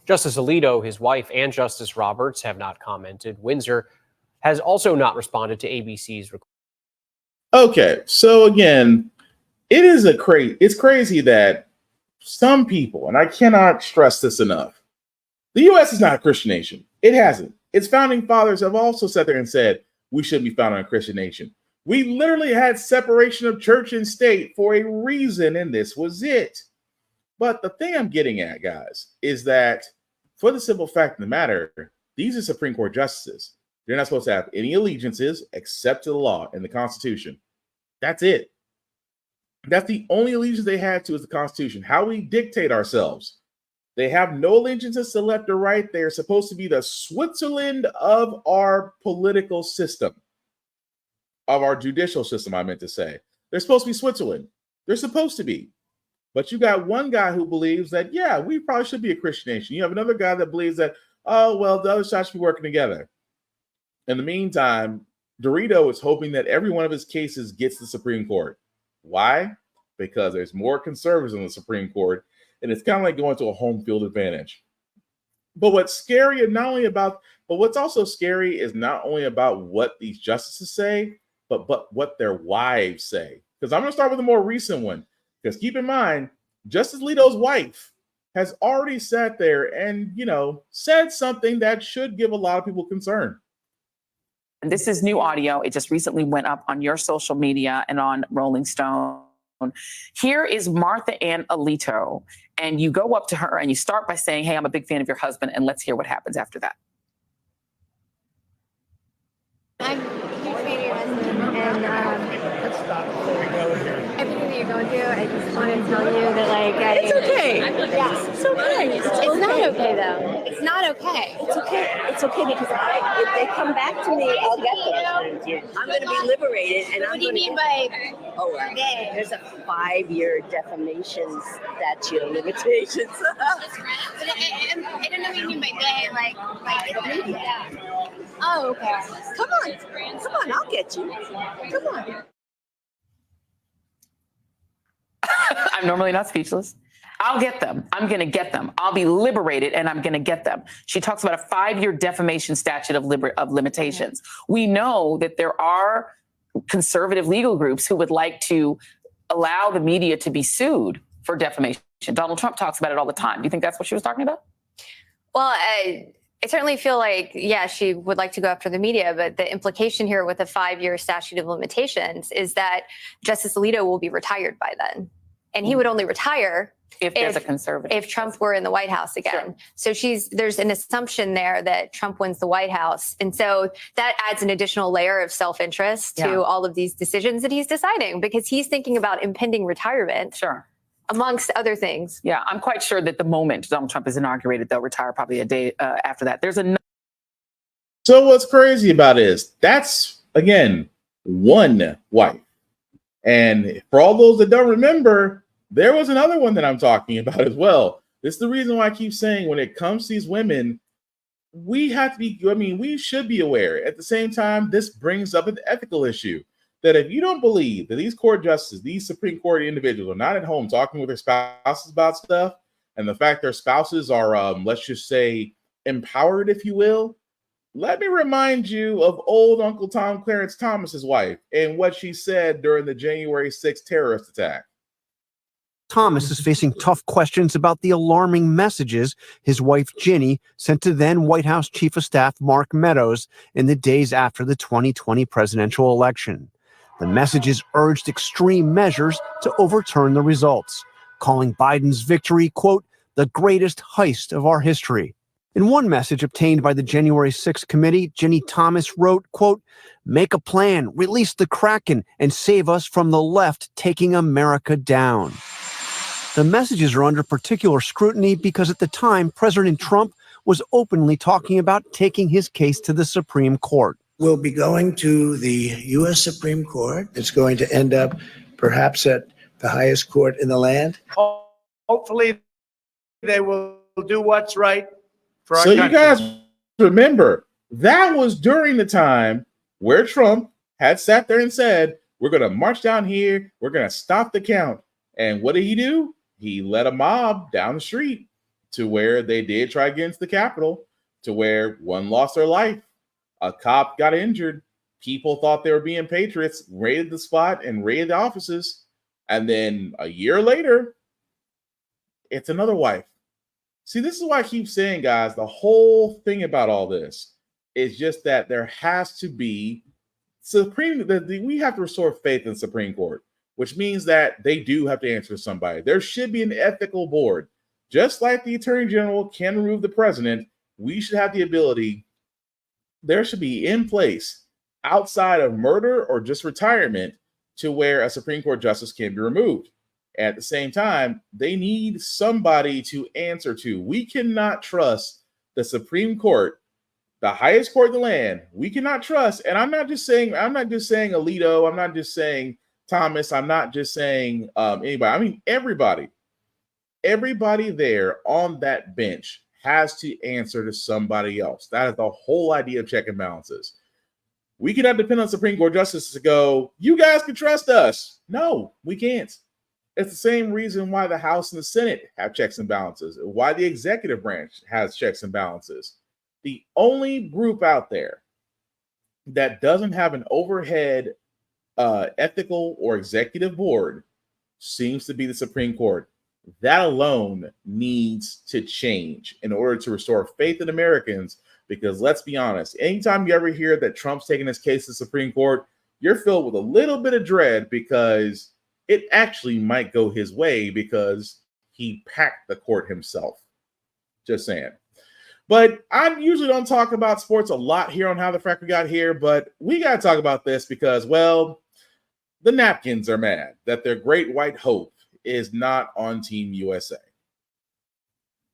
Justice Alito, his wife, and Justice Roberts have not commented. Windsor has also not responded to ABC's request. Okay, so again, it's crazy that some people, and I cannot stress this enough, the U.S. is not a Christian nation. It hasn't. Its founding fathers have also sat there and said, we should be founded on a Christian nation. We literally had separation of church and state for a reason, and this was it. But the thing I'm getting at, guys, is that for the simple fact of the matter, these are Supreme Court justices. They're not supposed to have any allegiances except to the law and the Constitution. That's it. That's the only allegiance they have to is the Constitution, how we dictate ourselves. They have no allegiances to left or right. They're supposed to be the Switzerland of our political system, of our judicial system, I meant to say. They're supposed to be Switzerland. They're supposed to be. But you got one guy who believes that, yeah, we probably should be a Christian nation. You have another guy that believes that, oh, well, the other side should be working together. In the meantime, Dorito is hoping that every one of his cases gets the Supreme Court. Why? Because there's more conservatives in the Supreme Court, and it's kind of like going to a home field advantage. But what's scary, and what's also scary is not only about what these justices say, but what their wives say. Because I'm going to start with a more recent one. Because keep in mind, Justice Alito's wife has already sat there and, said something that should give a lot of people concern. This is new audio. It just recently went up on your social media and on Rolling Stone. Here is Martha Ann Alito, and you go up to her and you start by saying, hey, I'm a big fan of your husband, and let's hear what happens after that. I'm a huge fan of your husband, and Let's stop before we go here. everything that you're going through, I just want to tell you that, It's okay. Yeah. It's okay. It's not okay, though. It's not okay. It's okay. It's okay because if they come back to me, I'll get them. I'm going to be liberated, and What do you mean by gay? There's a 5-year defamation statute of limitations. I don't know what you mean by gay, like yeah. Oh, okay. Come on, I'll get you. Come on. I'm normally not speechless. I'll get them. I'm going to get them. I'll be liberated, and I'm going to get them. She talks about a 5-year defamation statute of limitations. We know that there are conservative legal groups who would like to allow the media to be sued for defamation. Donald Trump talks about it all the time. Do you think that's what she was talking about? Well, I certainly feel like, yeah, she would like to go after the media, but the implication here with a 5-year statute of limitations is that Justice Alito will be retired by then. And he would only retire if there's a conservative. If Trump were in the White House again. Sure. So there's an assumption there that Trump wins the White House. And so that adds an additional layer of self-interest to all of these decisions that he's deciding, because he's thinking about impending retirement. Sure. Amongst other things. Yeah, I'm quite sure that the moment Donald Trump is inaugurated, they'll retire probably a day after that. So what's crazy about it is that's, again, one wife. And for all those that don't remember, There was another one that I'm talking about as well. This is the reason why I keep saying when it comes to these women, we have to be, I mean, we should be aware. At the same time, this brings up an ethical issue that if you don't believe that these court justices, these Supreme Court individuals are not at home talking with their spouses about stuff, and the fact their spouses are, let's just say, empowered, if you will, let me remind you of old Uncle Tom Clarence Thomas's wife and what she said during the January 6th terrorist attack. Thomas is facing tough questions about the alarming messages his wife Ginny sent to then White House Chief of Staff Mark Meadows in the days after the 2020 presidential election. The messages urged extreme measures to overturn the results, calling Biden's victory, quote, the greatest heist of our history. In one message obtained by the January 6th committee, Ginny Thomas wrote, quote, make a plan, release the Kraken, and save us from the left taking America down. The messages are under particular scrutiny because at the time, President Trump was openly talking about taking his case to the Supreme Court. We'll be going to the U.S. Supreme Court. It's going to end up perhaps at the highest court in the land. Hopefully they will do what's right for our country. country. You guys remember, that was during the time where Trump had sat there and said, we're going to march down here, we're going to stop the count. And what did he do? He led a mob down the street to where they did try against the Capitol, to where one lost their life. A cop got injured. People thought they were being patriots, raided the spot and raided the offices. And then a year later, it's another wife. See, this is why I keep saying, guys, the whole thing about all this is just that there has to be we have to restore faith in the Supreme Court, which means that they do have to answer to somebody. There should be an ethical board. Just like the Attorney General can remove the president, we should have the ability, there should be in place outside of murder or just retirement to where a Supreme Court justice can be removed. At the same time, they need somebody to answer to. We cannot trust the Supreme Court, the highest court in the land. We cannot trust, and I'm not just saying Alito, I'm not just saying Thomas, I'm not just saying anybody. I mean, everybody there on that bench has to answer to somebody else. That is the whole idea of check and balances. We cannot depend on Supreme Court justices to go, you guys can trust us. No, we can't. It's the same reason why the House and the Senate have checks and balances, why the executive branch has checks and balances. The only group out there that doesn't have an overhead ethical or executive board seems to be the Supreme Court. That alone needs to change in order to restore faith in Americans, because let's be honest, anytime you ever hear that Trump's taking his case to the Supreme Court, you're filled with a little bit of dread because it actually might go his way because he packed the court himself. Just saying. But I usually don't talk about sports a lot here on How the Frack We Got Here, but we got to talk about this because, well, the napkins are mad that their great white hope is not on Team USA.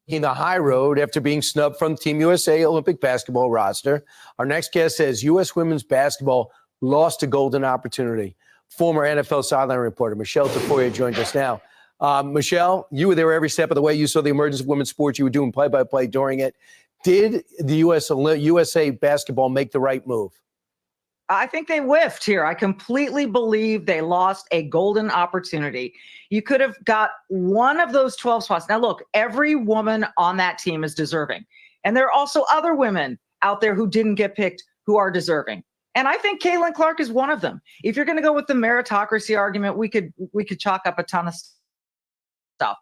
In the high road after being snubbed from Team USA Olympic basketball roster. Our next guest says U.S. women's basketball lost a golden opportunity. Former NFL sideline reporter Michelle Tafoya joins us now. Michelle, you were there every step of the way. You saw the emergence of women's sports. You were doing play-by-play during it. Did the USA basketball make the right move? I think they whiffed here. I completely believe they lost a golden opportunity. You could have got one of those 12 spots. Now, look, every woman on that team is deserving. And there are also other women out there who didn't get picked who are deserving. And I think Caitlin Clark is one of them. If you're going to go with the meritocracy argument, we could chalk up a ton of stuff.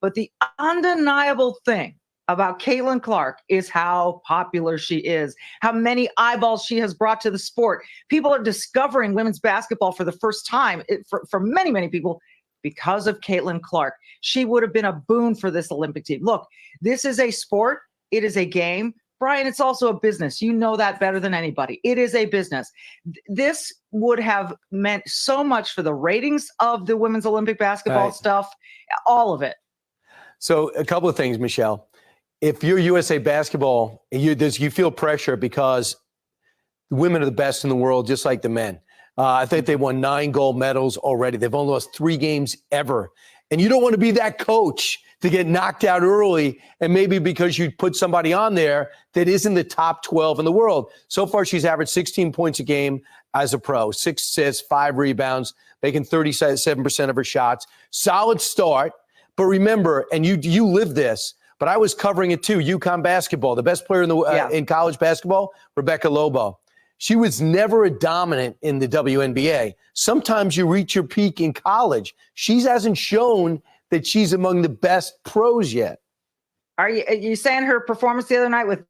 But the undeniable thing about Caitlin Clark is how popular she is, how many eyeballs she has brought to the sport. People are discovering women's basketball for the first time for many, many people because of Caitlin Clark. She would have been a boon for this Olympic team. Look, this is a sport. It is a game. Brian, it's also a business. You know that better than anybody. It is a business. This would have meant so much for the ratings of the women's Olympic basketball stuff, all of it. So a couple of things, Michelle. If you're USA basketball, you feel pressure because the women are the best in the world, just like the men. I think they won 9 gold medals already. They've only lost 3 games ever. And you don't want to be that coach to get knocked out early, and maybe because you put somebody on there that isn't the top 12 in the world. So far, she's averaged 16 points a game as a pro, 6 assists, 5 rebounds, making 37% of her shots. Solid start. But remember, and you live this, but I was covering it too, UConn basketball. The best player in college basketball, Rebecca Lobo. She was never a dominant in the WNBA. Sometimes you reach your peak in college. She hasn't shown that she's among the best pros yet. Are you saying her performance the other night with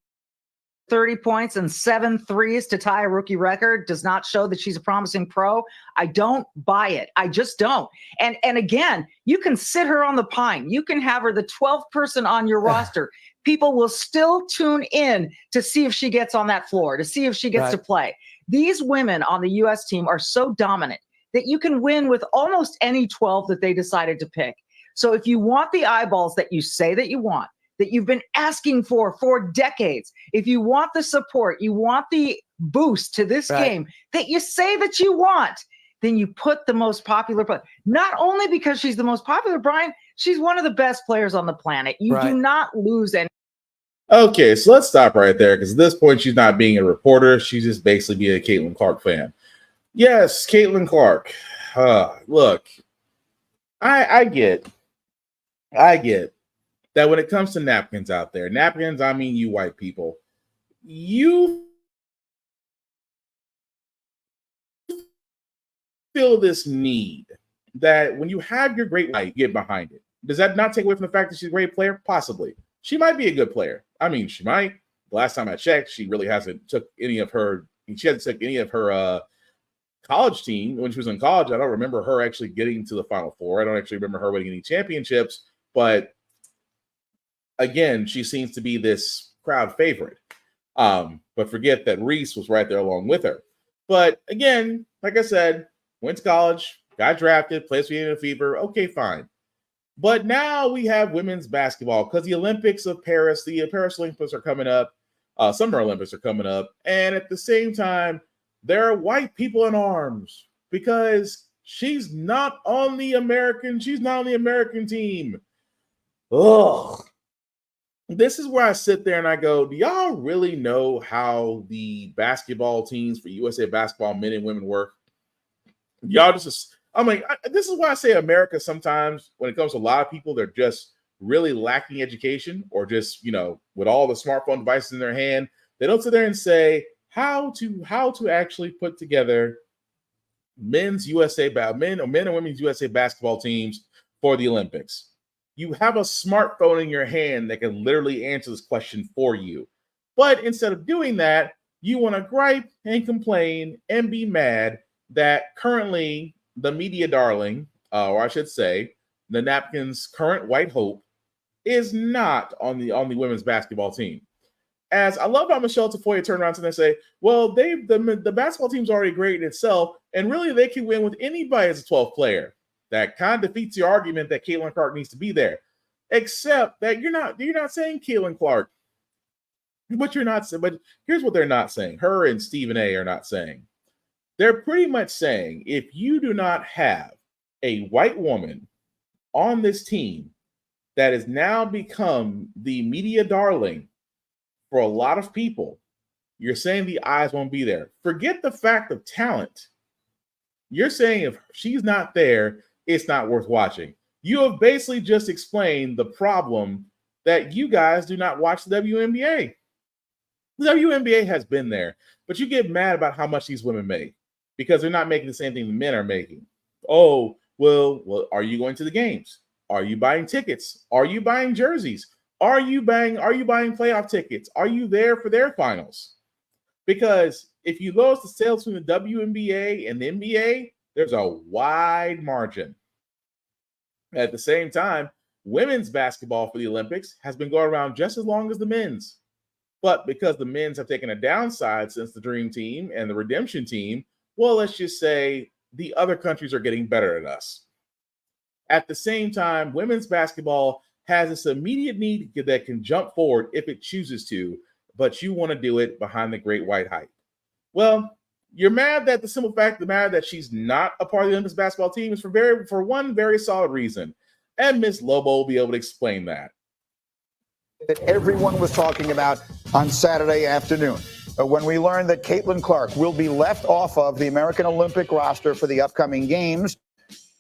30 points and 7 threes to tie a rookie record does not show that she's a promising pro? I don't buy it. I just don't. And again, you can sit her on the pine. You can have her the 12th person on your roster. People will still tune in to see if she gets on that floor, to see if she gets to play. These women on the U.S. team are so dominant that you can win with almost any 12 that they decided to pick. So if you want the eyeballs that you say that you want, that you've been asking for decades, if you want the support, you want the boost to this game that you say that you want, then you put the most popular player. Not only because she's the most popular, Brian, she's one of the best players on the planet. You do not lose any. Okay, so let's stop right there, because at this point, she's not being a reporter. She's just basically being a Caitlin Clark fan. Yes, Caitlin Clark. Look, I get that when it comes to napkins out there, napkins, I mean you white people, you feel this need that when you have your great white, get behind it. Does that not take away from the fact that she's a great player? Possibly. She might be a good player. I mean, she might. The last time I checked, she really hasn't took any of her college team when she was in college. I don't remember her actually getting to the Final Four. I don't actually remember her winning any championships, but again, she seems to be this crowd favorite. But forget that Reese was right there along with her. But again, like I said, went to college, got drafted, plays for the Fever. Okay, fine. But now we have women's basketball because the Olympics of Paris, the Paris Olympics are coming up. Summer Olympics are coming up. And at the same time, there are white people in arms because she's not on the American team. Ugh. This is where I sit there and I go, do y'all really know how the basketball teams for USA basketball men and women work? Y'all just, I'm like, this is why I say America sometimes, when it comes to a lot of people, they're just really lacking education, or just, with all the smartphone devices in their hand, they don't sit there and say how to actually put together men and women's USA basketball teams for the Olympics. You have a smartphone in your hand that can literally answer this question for you. But instead of doing that, you want to gripe and complain and be mad that currently the media darling, or I should say, the Napkins' current white hope, is not on the women's basketball team. As I love how Michelle Tafoya turned around and say, well, the basketball team's already great in itself, and really they can win with anybody as a 12th player. That kind of defeats the argument that Caitlin Clark needs to be there. Except that you're not saying Caitlin Clark. But here's what they're not saying. Her and Stephen A are not saying. They're pretty much saying, if you do not have a white woman on this team that has now become the media darling for a lot of people, you're saying the eyes won't be there. Forget the fact of talent. You're saying if she's not there, it's not worth watching. You have basically just explained the problem that you guys do not watch the WNBA. The WNBA has been there, but you get mad about how much these women make because they're not making the same thing the men are making. Oh, well, are you going to the games? Are you buying tickets? Are you buying jerseys? Are you buying playoff tickets? Are you there for their finals? Because if you lose the sales from the WNBA and the NBA, there's a wide margin. At the same time, women's basketball for the Olympics has been going around just as long as the men's. But because the men's have taken a downside since the Dream Team and the Redemption Team, well, let's just say the other countries are getting better than us. At the same time, women's basketball has this immediate need that can jump forward if it chooses to, but you want to do it behind the great white hype. Well, you're mad that the simple fact of the matter that she's not a part of the Olympics basketball team is for one very solid reason. and Miss Lobo will be able to explain that. That everyone was talking about on Saturday afternoon when we learned that Caitlin Clark will be left off of the American Olympic roster for the upcoming games.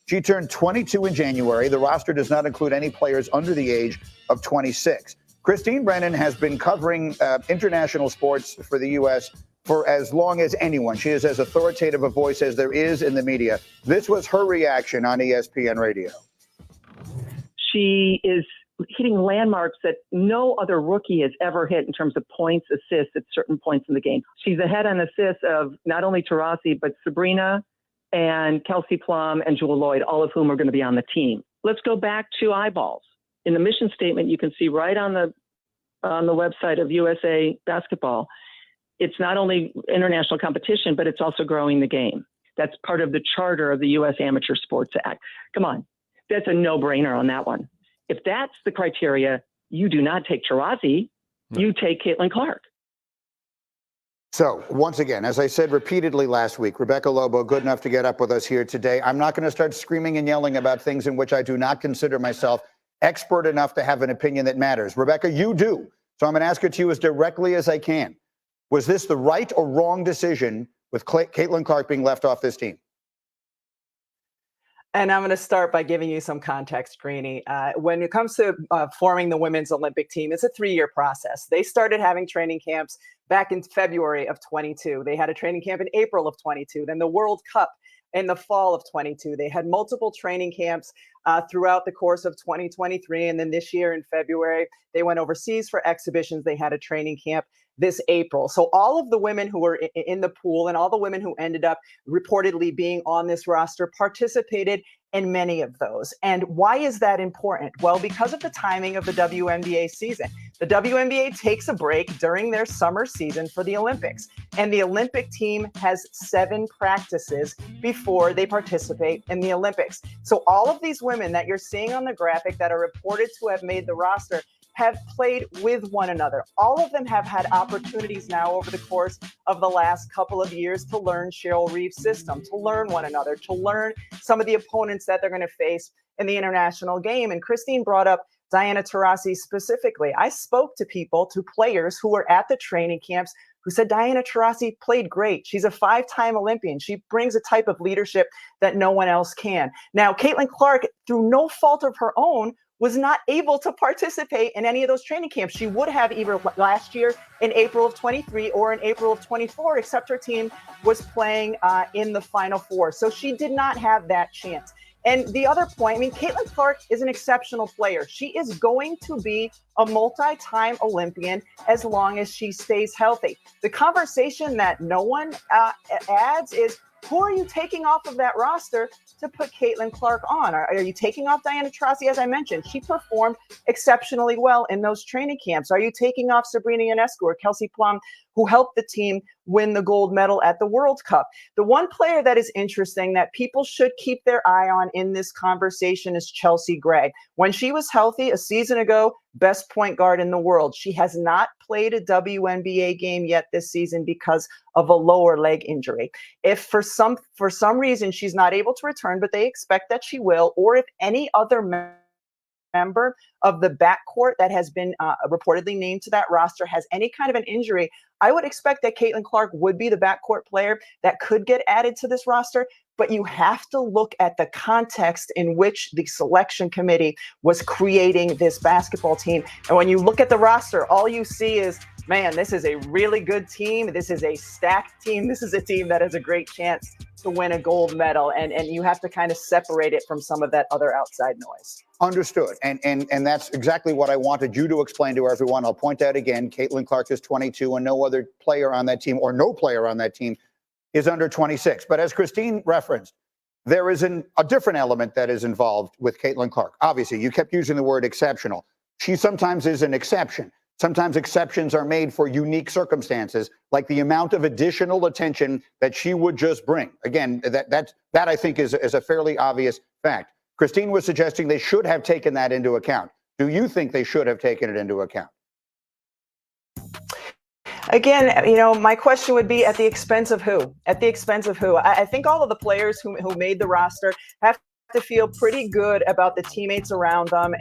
She turned 22 in January. The roster does not include any players under the age of 26. Christine Brennan has been covering international sports for the U.S. for as long as anyone. She is as authoritative a voice as there is in the media. This was her reaction on ESPN Radio. She is hitting landmarks that no other rookie has ever hit in terms of points, assists at certain points in the game. She's ahead on assists of not only Taurasi, but Sabrina and Kelsey Plum and Jewel Lloyd, all of whom are going to be on the team. Let's go back to eyeballs. In the mission statement, you can see right on the website of USA Basketball, it's not only international competition, but it's also growing the game. That's part of the charter of the U.S. Amateur Sports Act. Come on, that's a no-brainer on that one. If that's the criteria, you do not take Taurasi, you take Caitlin Clark. So, once again, as I said repeatedly last week, Rebecca Lobo, good enough to get up with us here today. I'm not going to start screaming and yelling about things in which I do not consider myself expert enough to have an opinion that matters. Rebecca, you do. So I'm going to ask it to you as directly as I can. Was this the right or wrong decision with Caitlin Clark being left off this team? And I'm going to start by giving you some context, Greeny. When it comes to forming the women's Olympic team, it's a 3-year process. They started having training camps back in February of 22. They had a training camp in April of 22. Then the World Cup in the fall of 22. They had multiple training camps throughout the course of 2023. And then this year in February, they went overseas for exhibitions. They had a training camp this April. So all of the women who were in the pool and all the women who ended up reportedly being on this roster participated in many of those. And why is that important? Well, because of the timing of the WNBA season. The WNBA takes a break during their summer season for the Olympics. And the Olympic team has 7 practices before they participate in the Olympics. So all of these women that you're seeing on the graphic that are reported to have made the roster have played with one another. All of them have had opportunities now over the course of the last couple of years to learn Cheryl Reeve's system, to learn one another, to learn some of the opponents that they're going to face in the international game. And Christine brought up Diana Taurasi specifically. I spoke to people, to players who were at the training camps who said Diana Taurasi played great. She's a 5-time Olympian. She brings a type of leadership that no one else can. Now, Caitlin Clark, through no fault of her own, was not able to participate in any of those training camps. She would have either last year in April of 23 or in April of 24, except her team was playing in the Final Four. So she did not have that chance. And the other point, I mean, Caitlin Clark is an exceptional player. She is going to be a multi-time Olympian as long as she stays healthy. The conversation that no one adds is, who are you taking off of that roster to put Caitlin Clark on? Are you taking off Diana Taurasi? As I mentioned, she performed exceptionally well in those training camps. Are you taking off Sabrina Ionescu or Kelsey Plum, who helped the team win the gold medal at the World Cup? The one player that is interesting that people should keep their eye on in this conversation is Chelsea Gray. When she was healthy a season ago, best point guard in the world. She has not played a WNBA game yet this season because of a lower leg injury. If for some reason she's not able to return, but they expect that she will, or if any other member of the backcourt that has been reportedly named to that roster has any kind of an injury, I would expect that Caitlin Clark would be the backcourt player that could get added to this roster. But you have to look at the context in which the selection committee was creating this basketball team. And when you look at the roster, all you see is, man, this is a really good team. This is a stacked team. This is a team that has a great chance to win a gold medal. And you have to kind of separate it from some of that other outside noise. Understood. And that's exactly what I wanted you to explain to everyone. I'll point out again, Caitlin Clark is 22 and no other player on that team, or no player on that team, is under 26. But as Christine referenced, there is a different element that is involved with Caitlin Clark. Obviously, you kept using the word exceptional. She sometimes is an exception. Sometimes exceptions are made for unique circumstances, like the amount of additional attention that she would just bring. Again, that I think is a fairly obvious fact. Christine was suggesting they should have taken that into account. Do you think they should have taken it into account? Again, my question would be, at the expense of who? At the expense of who? I think all of the players who made the roster have to feel pretty good about the teammates around them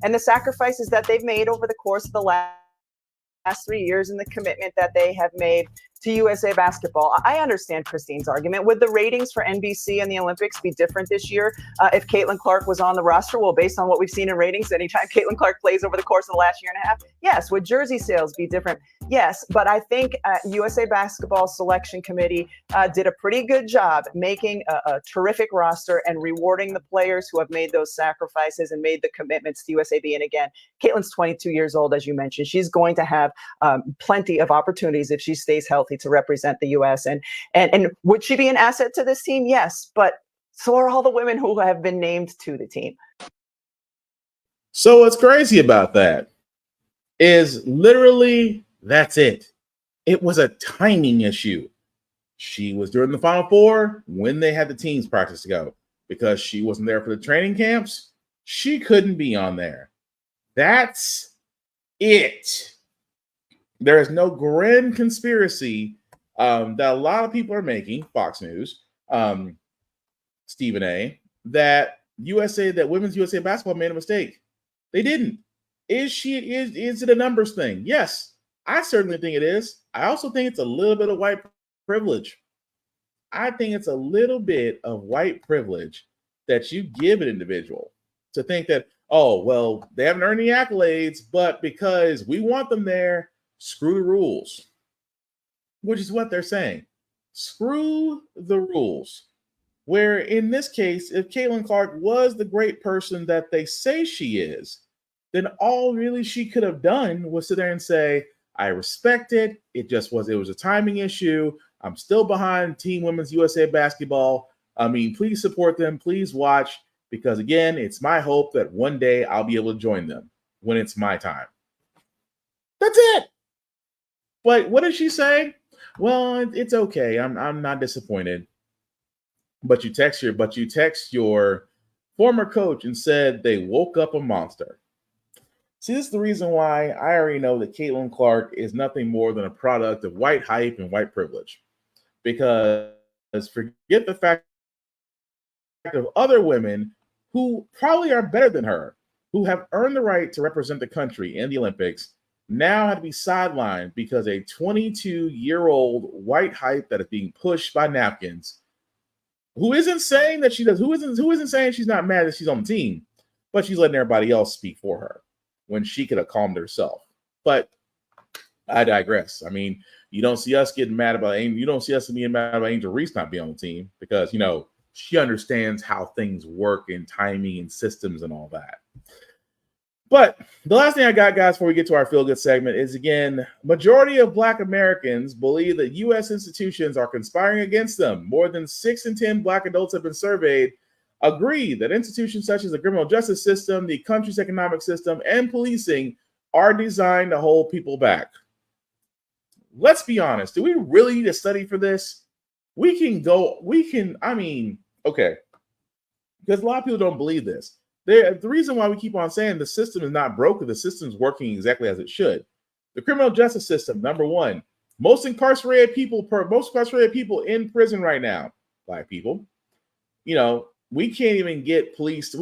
and the sacrifices that they've made over the course of the last 3 years and the commitment that they have made to USA basketball. I understand Christine's argument. Would the ratings for NBC and the Olympics be different this year if Caitlin Clark was on the roster? Well, based on what we've seen in ratings, anytime Caitlin Clark plays over the course of the last year and a half, yes. Would jersey sales be different? Yes. But I think USA Basketball Selection Committee did a pretty good job making a terrific roster and rewarding the players who have made those sacrifices and made the commitments to USAB. And again, Caitlin's 22 years old, as you mentioned. She's going to have plenty of opportunities if she stays healthy to represent the U.S. And would she be an asset to this team? Yes, but so are all the women who have been named to the team. So what's crazy about that is literally that's it. It was a timing issue. She was during the Final Four when they had the teams practice to go. Because she wasn't there for the training camps, she couldn't be on there. That's it. There is no grand conspiracy that a lot of people are making, Fox News, Stephen A., that women's USA basketball made a mistake. They didn't. Is it a numbers thing? Yes, I certainly think it is. I also think it's a little bit of white privilege. I think it's a little bit of white privilege that you give an individual to think that, oh, well, they haven't earned any accolades, but because we want them there, screw the rules, which is what they're saying. Screw the rules. Where in this case, if Caitlin Clark was the great person that they say she is, then all really she could have done was sit there and say, I respect it. It was a timing issue. I'm still behind Team Women's USA Basketball. I mean, please support them. Please watch. Because again, it's my hope that one day I'll be able to join them when it's my time. That's it. But what did she say? Well, it's okay. I'm not disappointed. But you text your former coach and said they woke up a monster. See, this is the reason why I already know that Caitlin Clark is nothing more than a product of white hype and white privilege. Because forget the fact of other women who probably are better than her, who have earned the right to represent the country in the Olympics, now had to be sidelined because a 22-year-old white hype that is being pushed by napkins, who isn't saying that she does, who isn't saying she's not mad that she's on the team, but she's letting everybody else speak for her when she could have calmed herself. But I digress. I mean, you don't see us getting mad about Angel. You don't see us being mad about Angel Reese not being on the team because, she understands how things work in timing and systems and all that. But the last thing I got, guys, before we get to our feel-good segment is, again, majority of Black Americans believe that U.S. institutions are conspiring against them. More than 6 in 10 Black adults have been surveyed agree that institutions such as the criminal justice system, the country's economic system, and policing are designed to hold people back. Let's be honest. Do we really need a study for this? Okay. Because a lot of people don't believe this. The reason why we keep on saying the system is not broken, the system's working exactly as it should. The criminal justice system, number one, most incarcerated people in prison right now, Black people. We can't even get police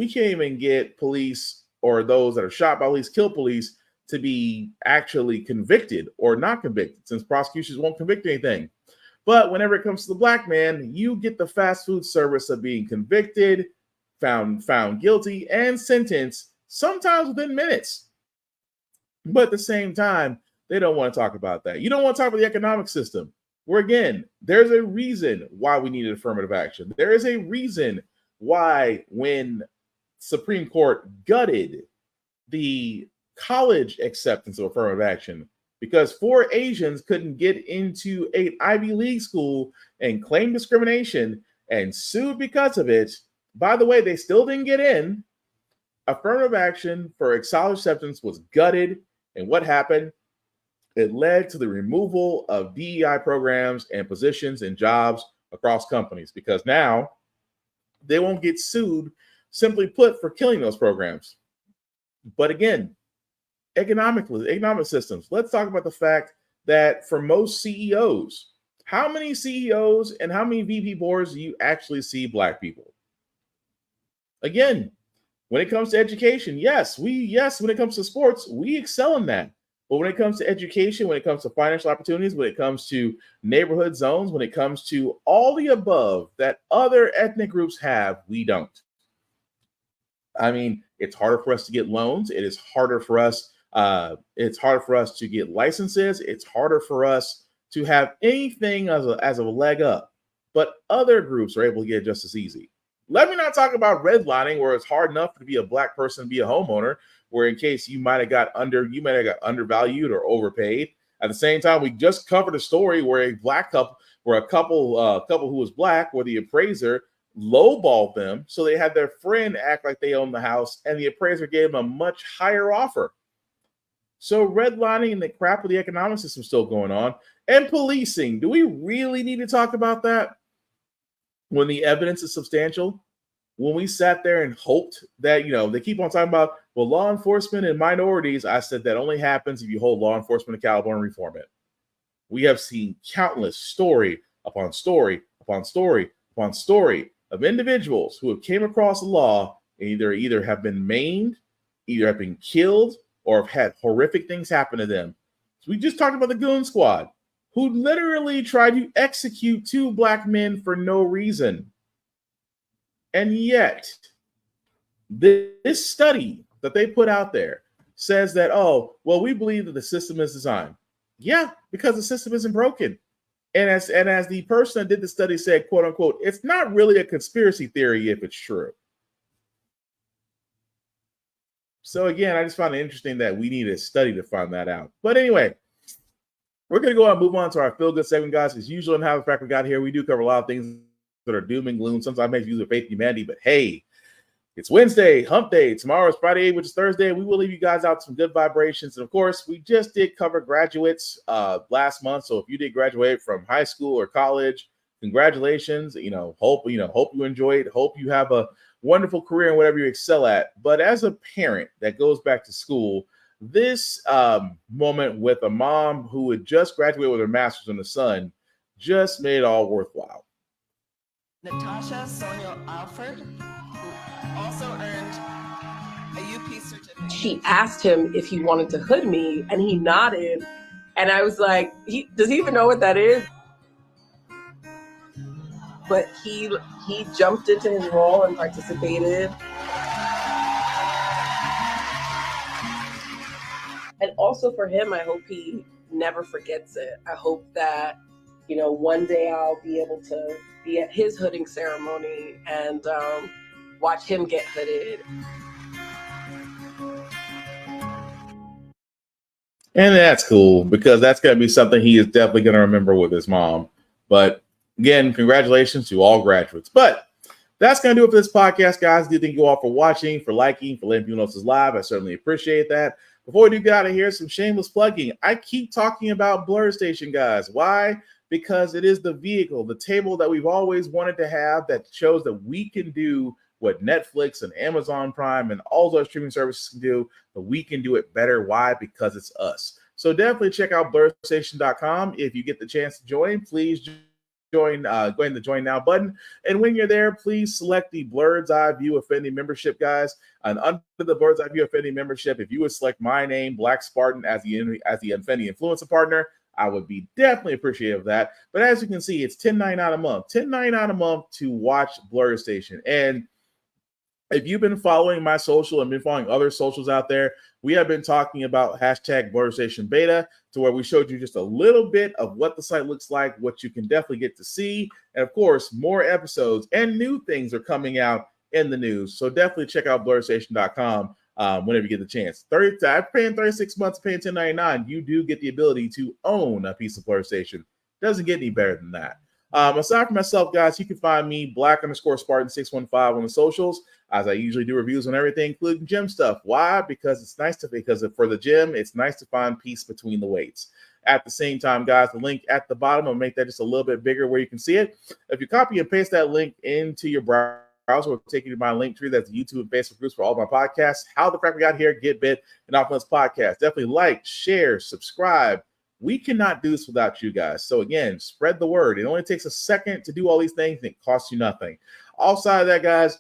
or those that are shot by police, kill police, to be actually convicted or not convicted, since prosecutions won't convict anything. But whenever it comes to the Black man, you get the fast food service of being convicted, found guilty, and sentenced, sometimes within minutes. But at the same time, they don't want to talk about that. You don't want to talk about the economic system, where, again, there's a reason why we needed affirmative action. There is a reason why when Supreme Court gutted the college acceptance of affirmative action, because 4 Asians couldn't get into an Ivy League school and claim discrimination and sued because of it. By the way, they still didn't get in. Affirmative action for college acceptance was gutted. And what happened? It led to the removal of DEI programs and positions and jobs across companies, because now they won't get sued, simply put, for killing those programs. But again, economic systems. Let's talk about the fact that for most CEOs, how many CEOs and how many VP boards do you actually see Black people? Again, when it comes to education, yes, when it comes to sports, we excel in that. But when it comes to education, when it comes to financial opportunities, when it comes to neighborhood zones, when it comes to all the above that other ethnic groups have, we don't. I mean, it's harder for us to get loans. It is harder for us. It's harder for us to get licenses. It's harder for us to have anything as a leg up. But other groups are able to get just as easy. Let me not talk about redlining, where it's hard enough to be a black person to be a homeowner, where in case you might have got undervalued or overpaid. At the same time, we just covered a story where a couple who was black, where the appraiser lowballed them, so they had their friend act like they owned the house, and the appraiser gave them a much higher offer. So redlining and the crap of the economic system is still going on. And policing, do we really need to talk about that when the evidence is substantial? When we sat there and hoped that, they keep on talking about, well, law enforcement and minorities, I said that only happens if you hold law enforcement accountable and reform it. We have seen countless story upon story upon story upon story of individuals who have came across the law and either have been maimed, either have been killed, or have had horrific things happen to them. So we just talked about the Goon Squad, who literally tried to execute 2 black men for no reason. And yet, this study that they put out there says that, we believe that the system is designed. Yeah, because the system isn't broken. And as the person that did the study said, quote unquote, it's not really a conspiracy theory if it's true. So again, I just found it interesting that we need a study to find that out. But anyway, we're going to go and move on to our feel good segment, guys. As usual, in How the Frack We Got Here, we do cover a lot of things that are doom and gloom. Sometimes make use of faith and humanity, but hey, it's Wednesday, hump day. Tomorrow is Friday, which is Thursday. We will leave you guys out some good vibrations. And of course, we just did cover graduates last month. So if you did graduate from high school or college, congratulations. Hope you enjoy it. Hope you have a wonderful career in whatever you excel at. But as a parent that goes back to school, this moment with a mom who had just graduated with her master's and a son just made it all worthwhile. Natasha Sonia Alford, who also earned a UP certificate. She asked him if he wanted to hood me, and he nodded. And I was like, does he even know what that is? But he jumped into his role and participated. And also for him, I hope he never forgets it. I hope that, one day I'll be able to be at his hooding ceremony and watch him get hooded. And that's cool, because that's going to be something he is definitely going to remember with his mom. But again, congratulations to all graduates. But that's going to do it for this podcast, guys. I do thank you all for watching, for liking, for letting people know this is live. I certainly appreciate that. Before we do get out of here, some shameless plugging. I keep talking about Blur Station, guys. Why? Because it is the vehicle, the table that we've always wanted to have that shows that we can do what Netflix and Amazon Prime and all those streaming services can do, but we can do it better. Why? Because it's us. So definitely check out blurstation.com. If you get the chance to join, please join. Go ahead and the join now button. And when you're there, please select the Blur's Eye View Affinity membership, guys. And under the Blur's Eye View Affinity membership, if you would select my name, Black Spartan, as the Affinity Influencer Partner, I would be definitely appreciative of that. But as you can see, it's $10.99 a month. $10.99 a month to watch Blur Station. And if you've been following my social and been following other socials out there, we have been talking about hashtag Blur Station Beta, to where we showed you just a little bit of what the site looks like, what you can definitely get to see. And of course, more episodes and new things are coming out in the news. So definitely check out blurstation.com whenever you get the chance. I'm paying 36 months, paying $10.99. You do get the ability to own a piece of Blur Station. Doesn't get any better than that. Aside from myself, guys, you can find me Black_Spartan615 on the socials, as I usually do reviews on everything, including gym stuff. Why? Because for the gym, it's nice to find peace between the weights. At the same time, guys, the link at the bottom, I'll make that just a little bit bigger where you can see it. If you copy and paste that link into your browser, will take you to my link tree. That's the YouTube and Facebook groups for all my podcasts. How the Frack We Got Here, Get Bit, and Offense Podcast. Definitely like, share, subscribe. We cannot do this without you guys. So again, spread the word. It only takes a second to do all these things, and it costs you nothing. Outside of that, guys,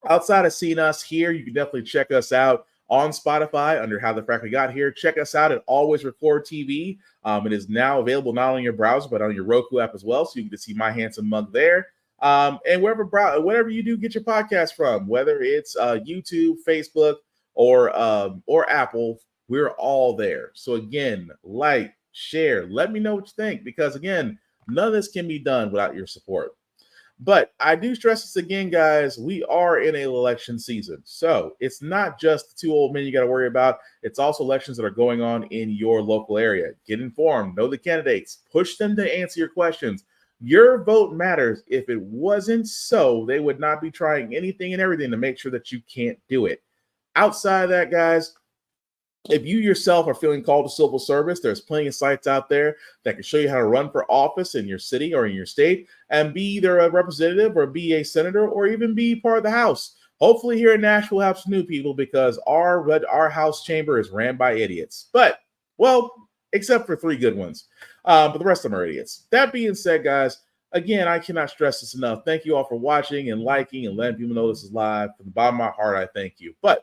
Outside of seeing us here, you can definitely check us out on Spotify under How the Frack We Got Here. Check us out at Always Record TV. It is now available not on your browser, but on your Roku app as well. So you can see my handsome mug there. And wherever you do get your podcast from, whether it's YouTube, Facebook, or Apple, we're all there. So again, like, share, let me know what you think, because again, none of this can be done without your support. But I do stress this again, guys, we are in an election season. So it's not just the two old men you got to worry about. It's also elections that are going on in your local area. Get informed, know the candidates, push them to answer your questions. Your vote matters. If it wasn't so, they would not be trying anything and everything to make sure that you can't do it. Outside of that, guys, if you yourself are feeling called to civil service, there's plenty of sites out there that can show you how to run for office in your city or in your state and be either a representative or be a senator or even be part of the House. Hopefully here in Nashville we'll have some new people, because our House chamber is ran by idiots. But, well, except for 3 good ones. But the rest of them are idiots. That being said, guys, again, I cannot stress this enough. Thank you all for watching and liking and letting people know this is live. From the bottom of my heart, I thank you. But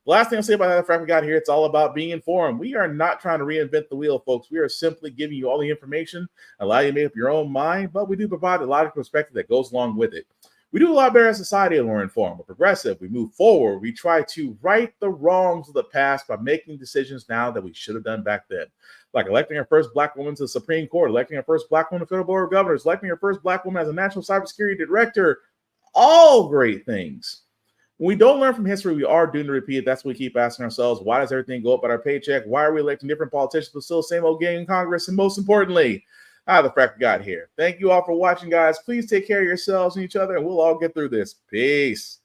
the last thing I'll say about How the Frack We Got Here, it's all about being informed. We are not trying to reinvent the wheel, folks. We are simply giving you all the information, allow you to make up your own mind, but we do provide a logical perspective that goes along with it. We do a lot better as a society when we're informed. We're progressive. We move forward. We try to right the wrongs of the past by making decisions now that we should have done back then. Like electing our first Black woman to the Supreme Court, electing our first Black woman to the Federal Board of Governors, electing our first Black woman as a National Cybersecurity Director. All great things. When we don't learn from history, we are doomed to repeat it. That's what we keep asking ourselves. Why does everything go up at our paycheck? Why are we electing different politicians but still the same old gang in Congress? And most importantly, How the Frack We Got Here. Thank you all for watching, guys. Please take care of yourselves and each other, and we'll all get through this. Peace.